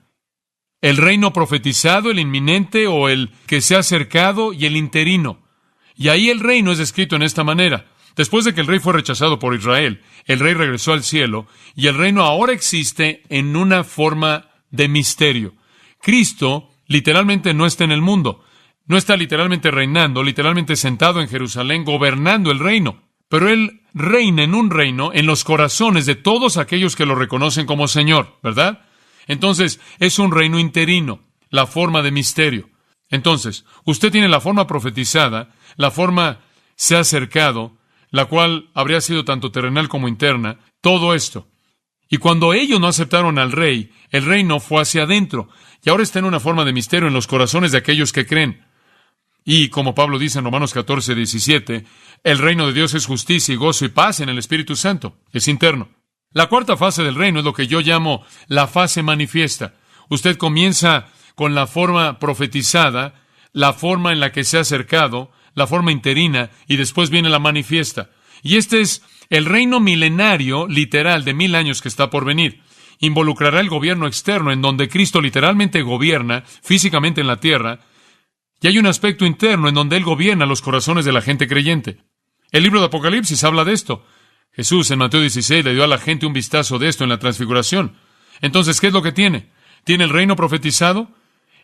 El reino profetizado, el inminente o el que se ha acercado y el interino. Y ahí el reino es descrito en esta manera. Después de que el rey fue rechazado por Israel, el rey regresó al cielo y el reino ahora existe en una forma de misterio. Cristo literalmente no está en el mundo. No está literalmente reinando, literalmente sentado en Jerusalén, gobernando el reino. Pero Él reina en un reino en los corazones de todos aquellos que lo reconocen como Señor, ¿verdad? Entonces, es un reino interino, la forma de misterio. Entonces, usted tiene la forma profetizada, la forma se ha acercado, la cual habría sido tanto terrenal como interna, todo esto. Y cuando ellos no aceptaron al rey, el reino fue hacia adentro. Y ahora está en una forma de misterio en los corazones de aquellos que creen. Y como Pablo dice en Romanos 14, 17, el reino de Dios es justicia y gozo y paz en el Espíritu Santo. Es interno. La cuarta fase del reino es lo que yo llamo la fase manifiesta. Usted comienza con la forma profetizada, la forma en la que se ha acercado, la forma interina, y después viene la manifiesta. Y este es el reino milenario, literal, de 1000 años que está por venir. Involucrará el gobierno externo, en donde Cristo literalmente gobierna físicamente en la tierra, y hay un aspecto interno en donde Él gobierna los corazones de la gente creyente. El libro de Apocalipsis habla de esto. Jesús en Mateo 16 le dio a la gente un vistazo de esto en la transfiguración. Entonces, ¿qué es lo que tiene? Tiene el reino profetizado,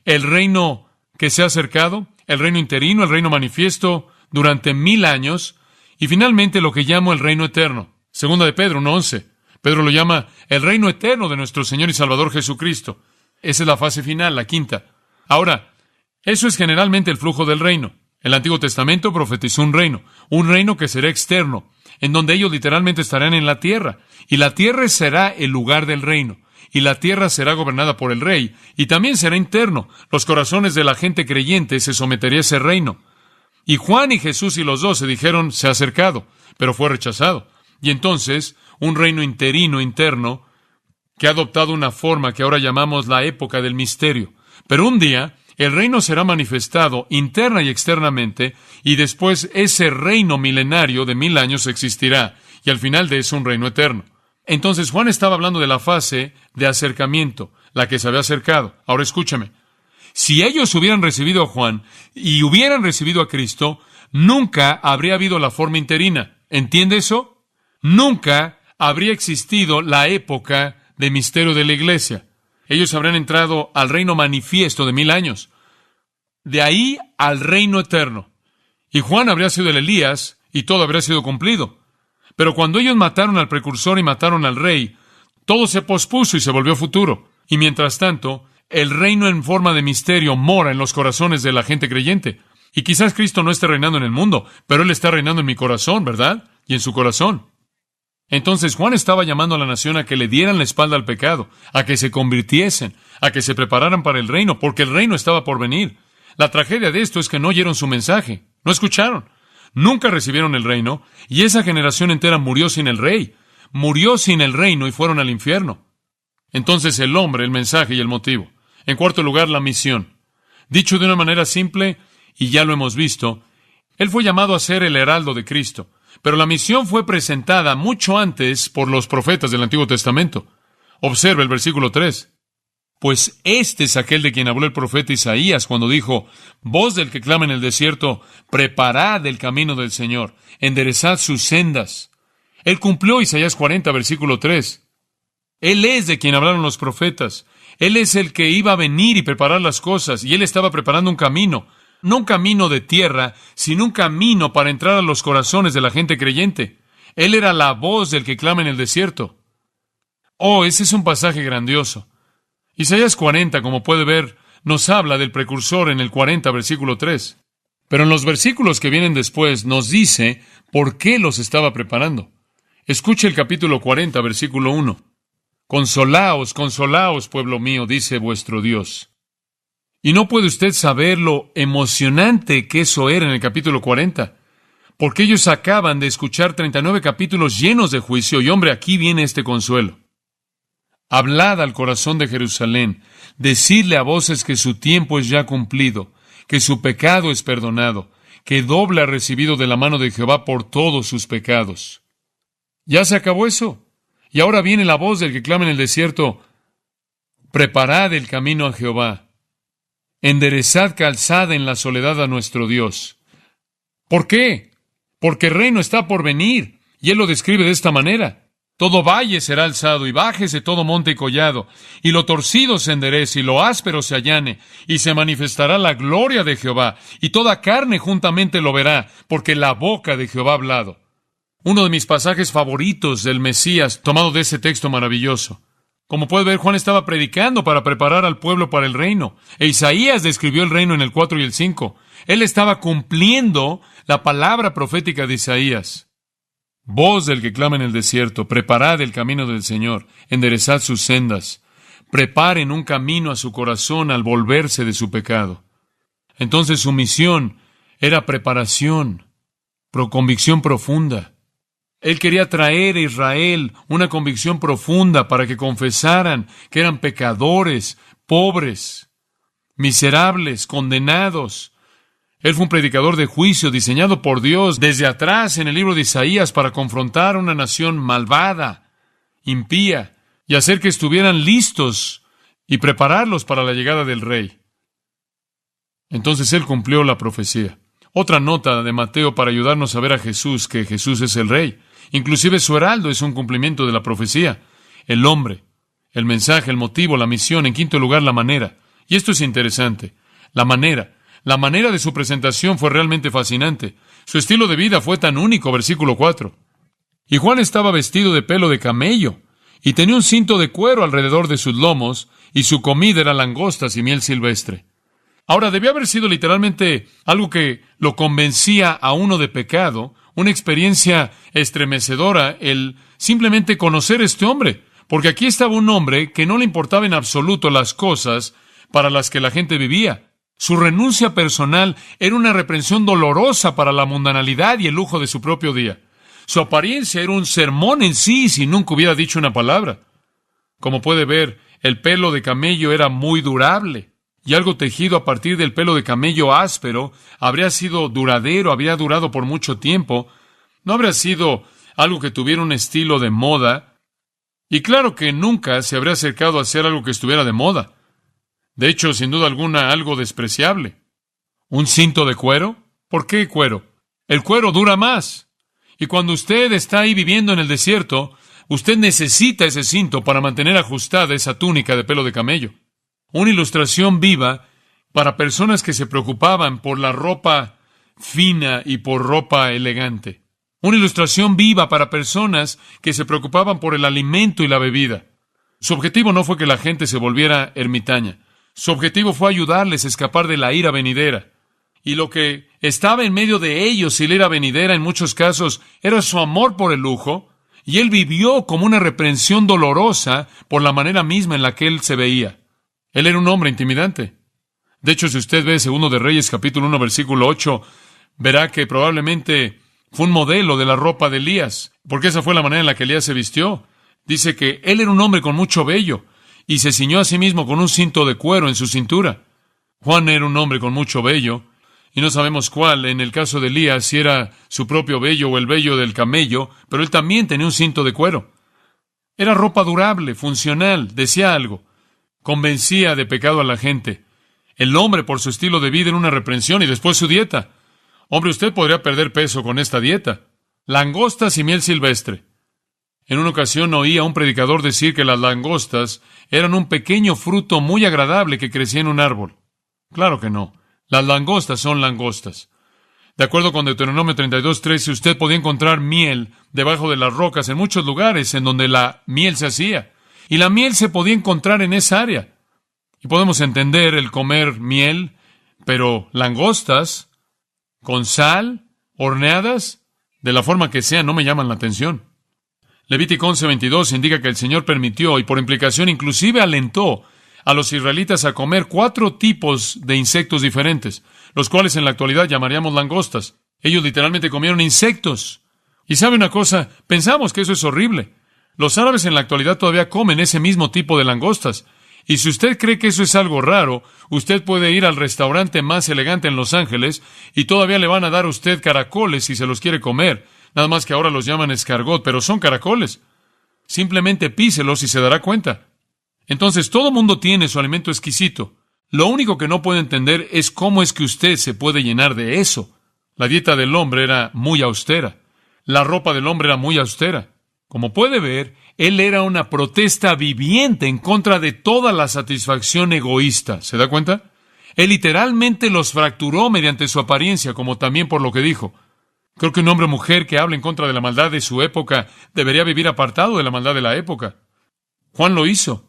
el reino que se ha acercado, el reino interino, el reino manifiesto durante 1000 años, y finalmente lo que llamo el reino eterno. Segunda de Pedro 1:11. Pedro lo llama el reino eterno de nuestro Señor y Salvador Jesucristo. Esa es la fase final, la quinta. Ahora, eso es generalmente el flujo del reino. El Antiguo Testamento profetizó un reino que será externo, en donde ellos literalmente estarán en la tierra, y la tierra será el lugar del reino, y la tierra será gobernada por el rey, y también será interno. Los corazones de la gente creyente se sometería a ese reino. Y Juan y Jesús y los 12 dijeron, se ha acercado, pero fue rechazado. Y entonces, un reino interino, interno, que ha adoptado una forma que ahora llamamos la época del misterio. Pero un día, el reino será manifestado interna y externamente, y después ese reino milenario de 1000 años existirá, y al final de eso un reino eterno. Entonces Juan estaba hablando de la fase de acercamiento, la que se había acercado. Ahora escúchame. Si ellos hubieran recibido a Juan y hubieran recibido a Cristo, nunca habría habido la forma interina. ¿Entiende eso? Nunca habría existido la época de misterio de la iglesia. Ellos habrían entrado al reino manifiesto de 1000 años. De ahí al reino eterno. Y Juan habría sido el Elías y todo habría sido cumplido. Pero cuando ellos mataron al precursor y mataron al rey, todo se pospuso y se volvió futuro. Y mientras tanto, el reino en forma de misterio mora en los corazones de la gente creyente. Y quizás Cristo no esté reinando en el mundo, pero Él está reinando en mi corazón, ¿verdad? Y en su corazón. Entonces Juan estaba llamando a la nación a que le dieran la espalda al pecado, a que se convirtiesen, a que se prepararan para el reino, porque el reino estaba por venir. La tragedia de esto es que no oyeron su mensaje, no escucharon, nunca recibieron el reino, y esa generación entera murió sin el rey, murió sin el reino y fueron al infierno. Entonces el hombre, el mensaje y el motivo. En cuarto lugar, la misión. Dicho de una manera simple, y ya lo hemos visto, él fue llamado a ser el heraldo de Cristo. Pero la misión fue presentada mucho antes por los profetas del Antiguo Testamento. Observe el versículo 3. Pues este es aquel de quien habló el profeta Isaías cuando dijo, voz del que clama en el desierto, preparad el camino del Señor, enderezad sus sendas. Él cumplió Isaías 40, versículo 3. Él es de quien hablaron los profetas. Él es el que iba a venir y preparar las cosas, y él estaba preparando un camino. No un camino de tierra, sino un camino para entrar a los corazones de la gente creyente. Él era la voz del que clama en el desierto. Oh, ese es un pasaje grandioso. Isaías 40, como puede ver, nos habla del precursor en el 40, versículo 3. Pero en los versículos que vienen después nos dice por qué los estaba preparando. Escuche el capítulo 40, versículo 1. Consolaos, consolaos, pueblo mío, dice vuestro Dios. Y no puede usted saber lo emocionante que eso era en el capítulo 40, porque ellos acaban de escuchar 39 capítulos llenos de juicio, y hombre, aquí viene este consuelo. Hablad al corazón de Jerusalén, decidle a voces que su tiempo es ya cumplido, que su pecado es perdonado, que doble ha recibido de la mano de Jehová por todos sus pecados. Ya se acabó eso, y ahora viene la voz del que clama en el desierto, preparad el camino a Jehová. Enderezad calzada en la soledad a nuestro Dios. ¿Por qué? Porque el reino está por venir, y él lo describe de esta manera. Todo valle será alzado, y bájese todo monte y collado, y lo torcido se enderece, y lo áspero se allane, y se manifestará la gloria de Jehová, y toda carne juntamente lo verá, porque la boca de Jehová ha hablado. Uno de mis pasajes favoritos del Mesías, tomado de ese texto maravilloso. Como puede ver, Juan estaba predicando para preparar al pueblo para el reino. E Isaías describió el reino en el 4 y el 5. Él estaba cumpliendo la palabra profética de Isaías. Voz del que clama en el desierto, preparad el camino del Señor, enderezad sus sendas, preparen un camino a su corazón al volverse de su pecado. Entonces su misión era preparación, convicción profunda. Él quería traer a Israel una convicción profunda para que confesaran que eran pecadores, pobres, miserables, condenados. Él fue un predicador de juicio diseñado por Dios desde atrás en el libro de Isaías para confrontar a una nación malvada, impía, y hacer que estuvieran listos y prepararlos para la llegada del Rey. Entonces Él cumplió la profecía. Otra nota de Mateo para ayudarnos a ver a Jesús, que Jesús es el Rey. Inclusive su heraldo es un cumplimiento de la profecía. El hombre, el mensaje, el motivo, la misión. En quinto lugar, la manera. Y esto es interesante. La manera. La manera de su presentación fue realmente fascinante. Su estilo de vida fue tan único, versículo 4. Y Juan estaba vestido de pelo de camello, y tenía un cinto de cuero alrededor de sus lomos, y su comida era langostas y miel silvestre. Ahora, debió haber sido literalmente algo que lo convencía a uno de pecado, una experiencia estremecedora, el simplemente conocer a este hombre, porque aquí estaba un hombre que no le importaba en absoluto las cosas para las que la gente vivía. Su renuncia personal era una reprensión dolorosa para la mundanalidad y el lujo de su propio día. Su apariencia era un sermón en sí si nunca hubiera dicho una palabra. Como puede ver, el pelo de camello era muy durable, y algo tejido a partir del pelo de camello áspero habría sido duradero, habría durado por mucho tiempo. No habría sido algo que tuviera un estilo de moda, y claro que nunca se habría acercado a hacer algo que estuviera de moda. De hecho, sin duda alguna, algo despreciable. ¿Un cinto de cuero? ¿Por qué cuero? El cuero dura más. Y cuando usted está ahí viviendo en el desierto, usted necesita ese cinto para mantener ajustada esa túnica de pelo de camello. Una ilustración viva para personas que se preocupaban por la ropa fina y por ropa elegante. Una ilustración viva para personas que se preocupaban por el alimento y la bebida. Su objetivo no fue que la gente se volviera ermitaña. Su objetivo fue ayudarles a escapar de la ira venidera. Y lo que estaba en medio de ellos y la ira venidera en muchos casos era su amor por el lujo, y él vivió como una reprensión dolorosa por la manera misma en la que él se veía. Él era un hombre intimidante. De hecho, si usted ve 2 de Reyes, capítulo 1, versículo 8, verá que probablemente fue un modelo de la ropa de Elías, porque esa fue la manera en la que Elías se vistió. Dice que él era un hombre con mucho vello, y se ciñó a sí mismo con un cinto de cuero en su cintura. Juan era un hombre con mucho vello, y no sabemos cuál, en el caso de Elías, si era su propio vello o el vello del camello, pero él también tenía un cinto de cuero. Era ropa durable, funcional, decía algo. Convencía de pecado a la gente. El hombre, por su estilo de vida, era una reprensión, y después su dieta. Hombre, usted podría perder peso con esta dieta. Langostas y miel silvestre. En una ocasión oí a un predicador decir que las langostas eran un pequeño fruto muy agradable que crecía en un árbol. Claro que no. Las langostas son langostas. De acuerdo con Deuteronomio 32:13, usted podía encontrar miel debajo de las rocas en muchos lugares en donde la miel se hacía. Y la miel se podía encontrar en esa área. Y podemos entender el comer miel, pero langostas con sal, horneadas, de la forma que sea, no me llaman la atención. Levítico 11:22 indica que el Señor permitió y por implicación inclusive alentó a los israelitas a comer 4 tipos de insectos diferentes, los cuales en la actualidad llamaríamos langostas. Ellos literalmente comieron insectos. Y ¿sabe una cosa? Pensamos que eso es horrible. Los árabes en la actualidad todavía comen ese mismo tipo de langostas. Y si usted cree que eso es algo raro, usted puede ir al restaurante más elegante en Los Ángeles y todavía le van a dar a usted caracoles si se los quiere comer. Nada más que ahora los llaman escargot, pero son caracoles. Simplemente píselos y se dará cuenta. Entonces, todo mundo tiene su alimento exquisito. Lo único que no puede entender es cómo es que usted se puede llenar de eso. La dieta del hombre era muy austera. La ropa del hombre era muy austera. Como puede ver, él era una protesta viviente en contra de toda la satisfacción egoísta. ¿Se da cuenta? Él literalmente los fracturó mediante su apariencia, como también por lo que dijo. Creo que un hombre o mujer que habla en contra de la maldad de su época debería vivir apartado de la maldad de la época. Juan lo hizo.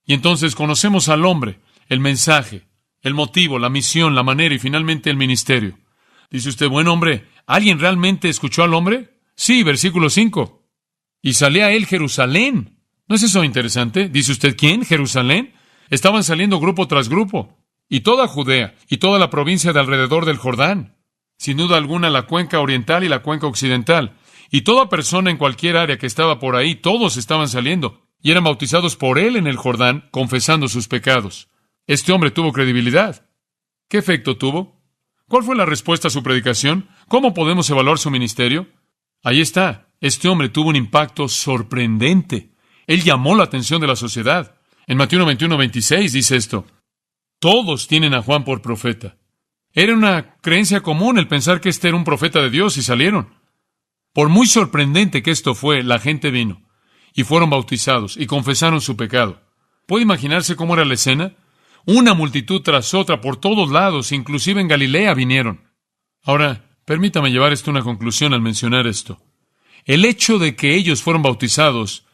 Y entonces conocemos al hombre, el mensaje, el motivo, la misión, la manera y finalmente el ministerio. Dice usted, bueno hombre, ¿alguien realmente escuchó al hombre? Sí, versículo 5. Y salía él Jerusalén. ¿No es eso interesante? ¿Dice usted quién? ¿Jerusalén? Estaban saliendo grupo tras grupo. Y toda Judea, y toda la provincia de alrededor del Jordán. Sin duda alguna la cuenca oriental y la cuenca occidental. Y toda persona en cualquier área que estaba por ahí, todos estaban saliendo. Y eran bautizados por él en el Jordán, confesando sus pecados. Este hombre tuvo credibilidad. ¿Qué efecto tuvo? ¿Cuál fue la respuesta a su predicación? ¿Cómo podemos evaluar su ministerio? Ahí está. Este hombre tuvo un impacto sorprendente. Él llamó la atención de la sociedad. En Mateo 21:26 dice esto: todos tienen a Juan por profeta. Era una creencia común el pensar que este era un profeta de Dios y salieron. Por muy sorprendente que esto fue, la gente vino y fueron bautizados y confesaron su pecado. ¿Puede imaginarse cómo era la escena? Una multitud tras otra por todos lados, inclusive en Galilea vinieron. Ahora, permítame llevar esto a una conclusión al mencionar esto. El hecho de que ellos fueron bautizados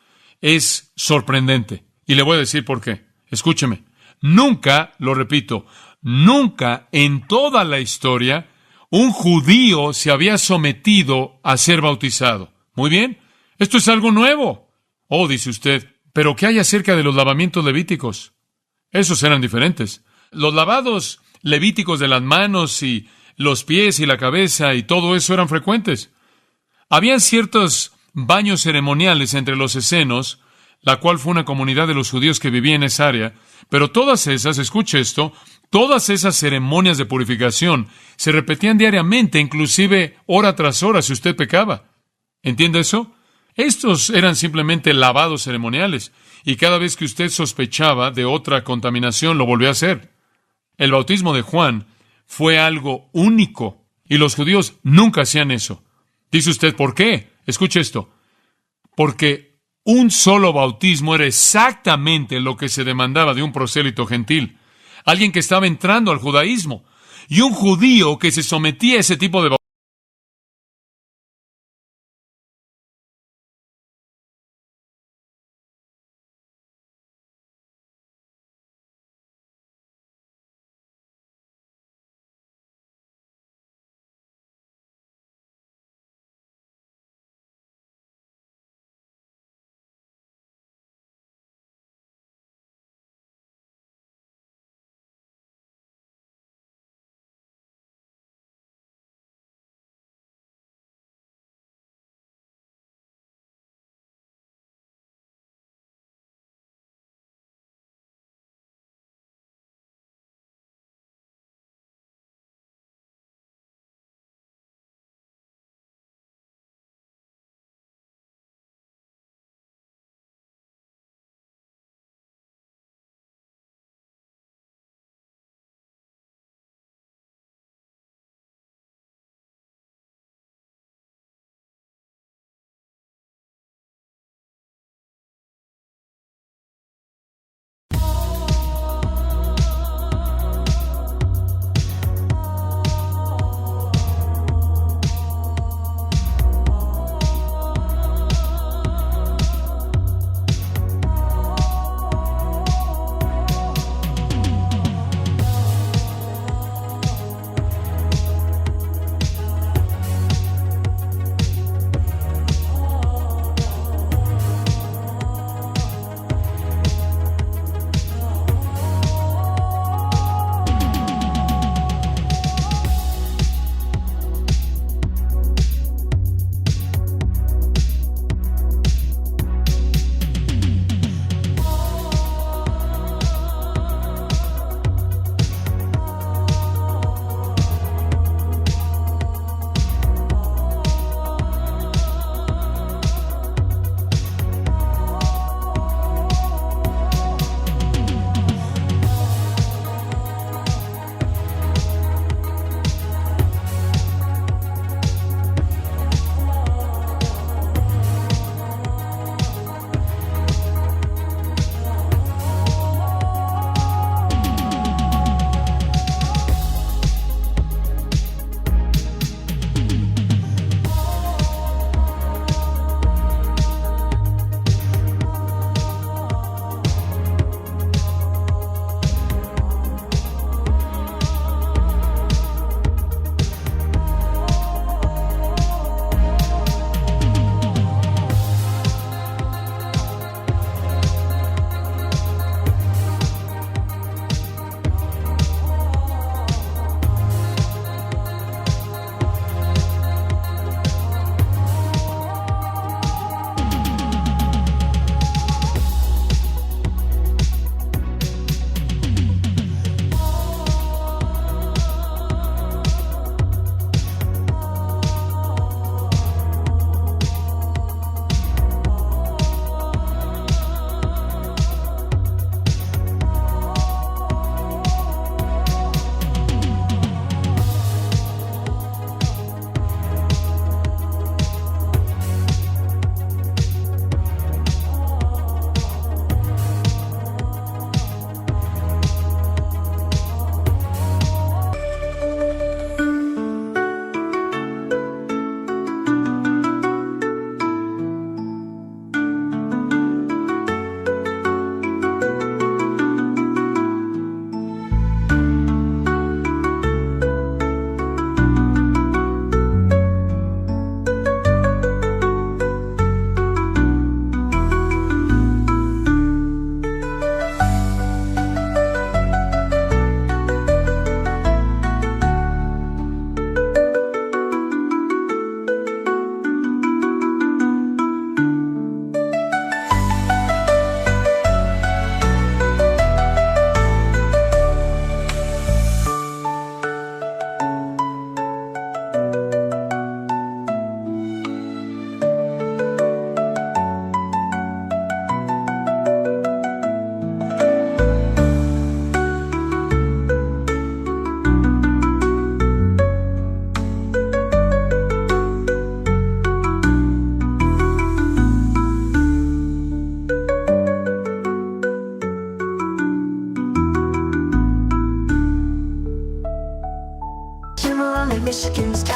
es sorprendente. Y le voy a decir por qué. Escúcheme. Nunca, lo repito, nunca en toda la historia un judío se había sometido a ser bautizado. Muy bien. Esto es algo nuevo. Oh, dice usted, ¿pero qué hay acerca de los lavamientos levíticos? Esos eran diferentes. Los lavados levíticos de las manos y los pies y la cabeza y todo eso eran frecuentes. Habían ciertos baños ceremoniales entre los escenos, la cual fue una comunidad de los judíos que vivía en esa área, pero todas esas, escuche esto, todas esas ceremonias de purificación se repetían diariamente, inclusive hora tras hora si usted pecaba. ¿Entiende eso? Estos eran simplemente lavados ceremoniales, y cada vez que usted sospechaba de otra contaminación lo volvió a hacer. El bautismo de Juan fue algo único, y los judíos nunca hacían eso. Dice usted, ¿por qué? Escuche esto. Porque un solo bautismo era exactamente lo que se demandaba de un prosélito gentil, alguien que estaba entrando al judaísmo, y un judío que se sometía a ese tipo de bautismo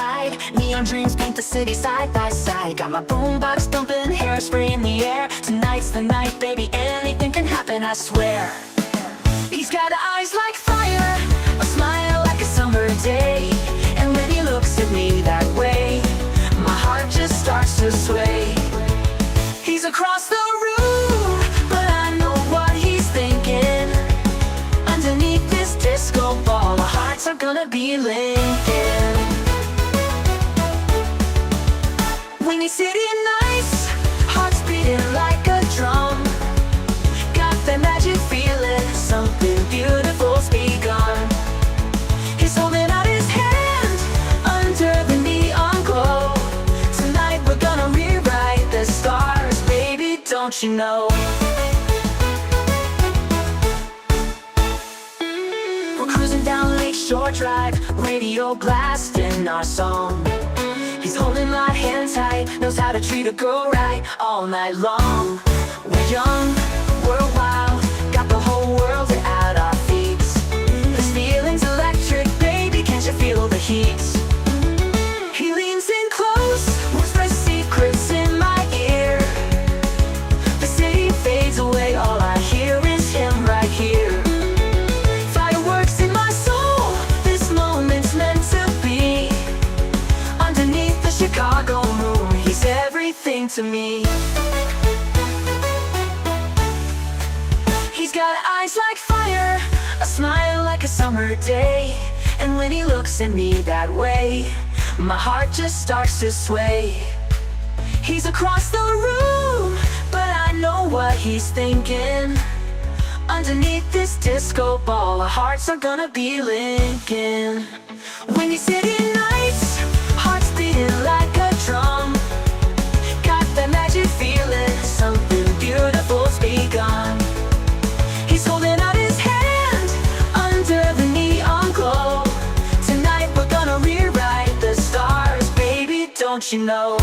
ride. Neon dreams paint the city side by side. Got my boombox thumping, hairspray in the air. Tonight's the night, baby, anything can happen, I swear. He's got eyes like fire, a smile like a summer day. And when he looks at me that way, my heart just starts to sway. He's across the room, but I know what he's thinking. Underneath this disco ball, our hearts are gonna be linking. When he's sitting nice, hearts beating like a drum. Got that magic feeling, something beautiful's begun. He's holding out his hand under the neon glow. Tonight we're gonna rewrite the stars, baby, don't you know? We're cruising down Lakeshore Drive, radio blasting our song. He's holding my hand tight, knows how to treat a girl right all night long. We're young, we're wild, got the whole world at our feet. This feeling's electric, baby, can't you feel the heat? He leans in close, whispers secrets in my ear. The city fades away, all I hear is him right here. Fireworks in my soul, this moment's meant to be. Underneath the Chicago moon, he's everything to me. He's got eyes like fire, a smile like a summer day. And when he looks at me that way, my heart just starts to sway. He's across the room, but I know what he's thinking. Underneath this disco ball, our hearts are gonna be linking. When he's sitting nice, hearts beating like a drum. Got that magic feeling, something beautiful's begun. He's holding out his hand under the neon glow. Tonight we're gonna rewrite the stars, baby, don't you know?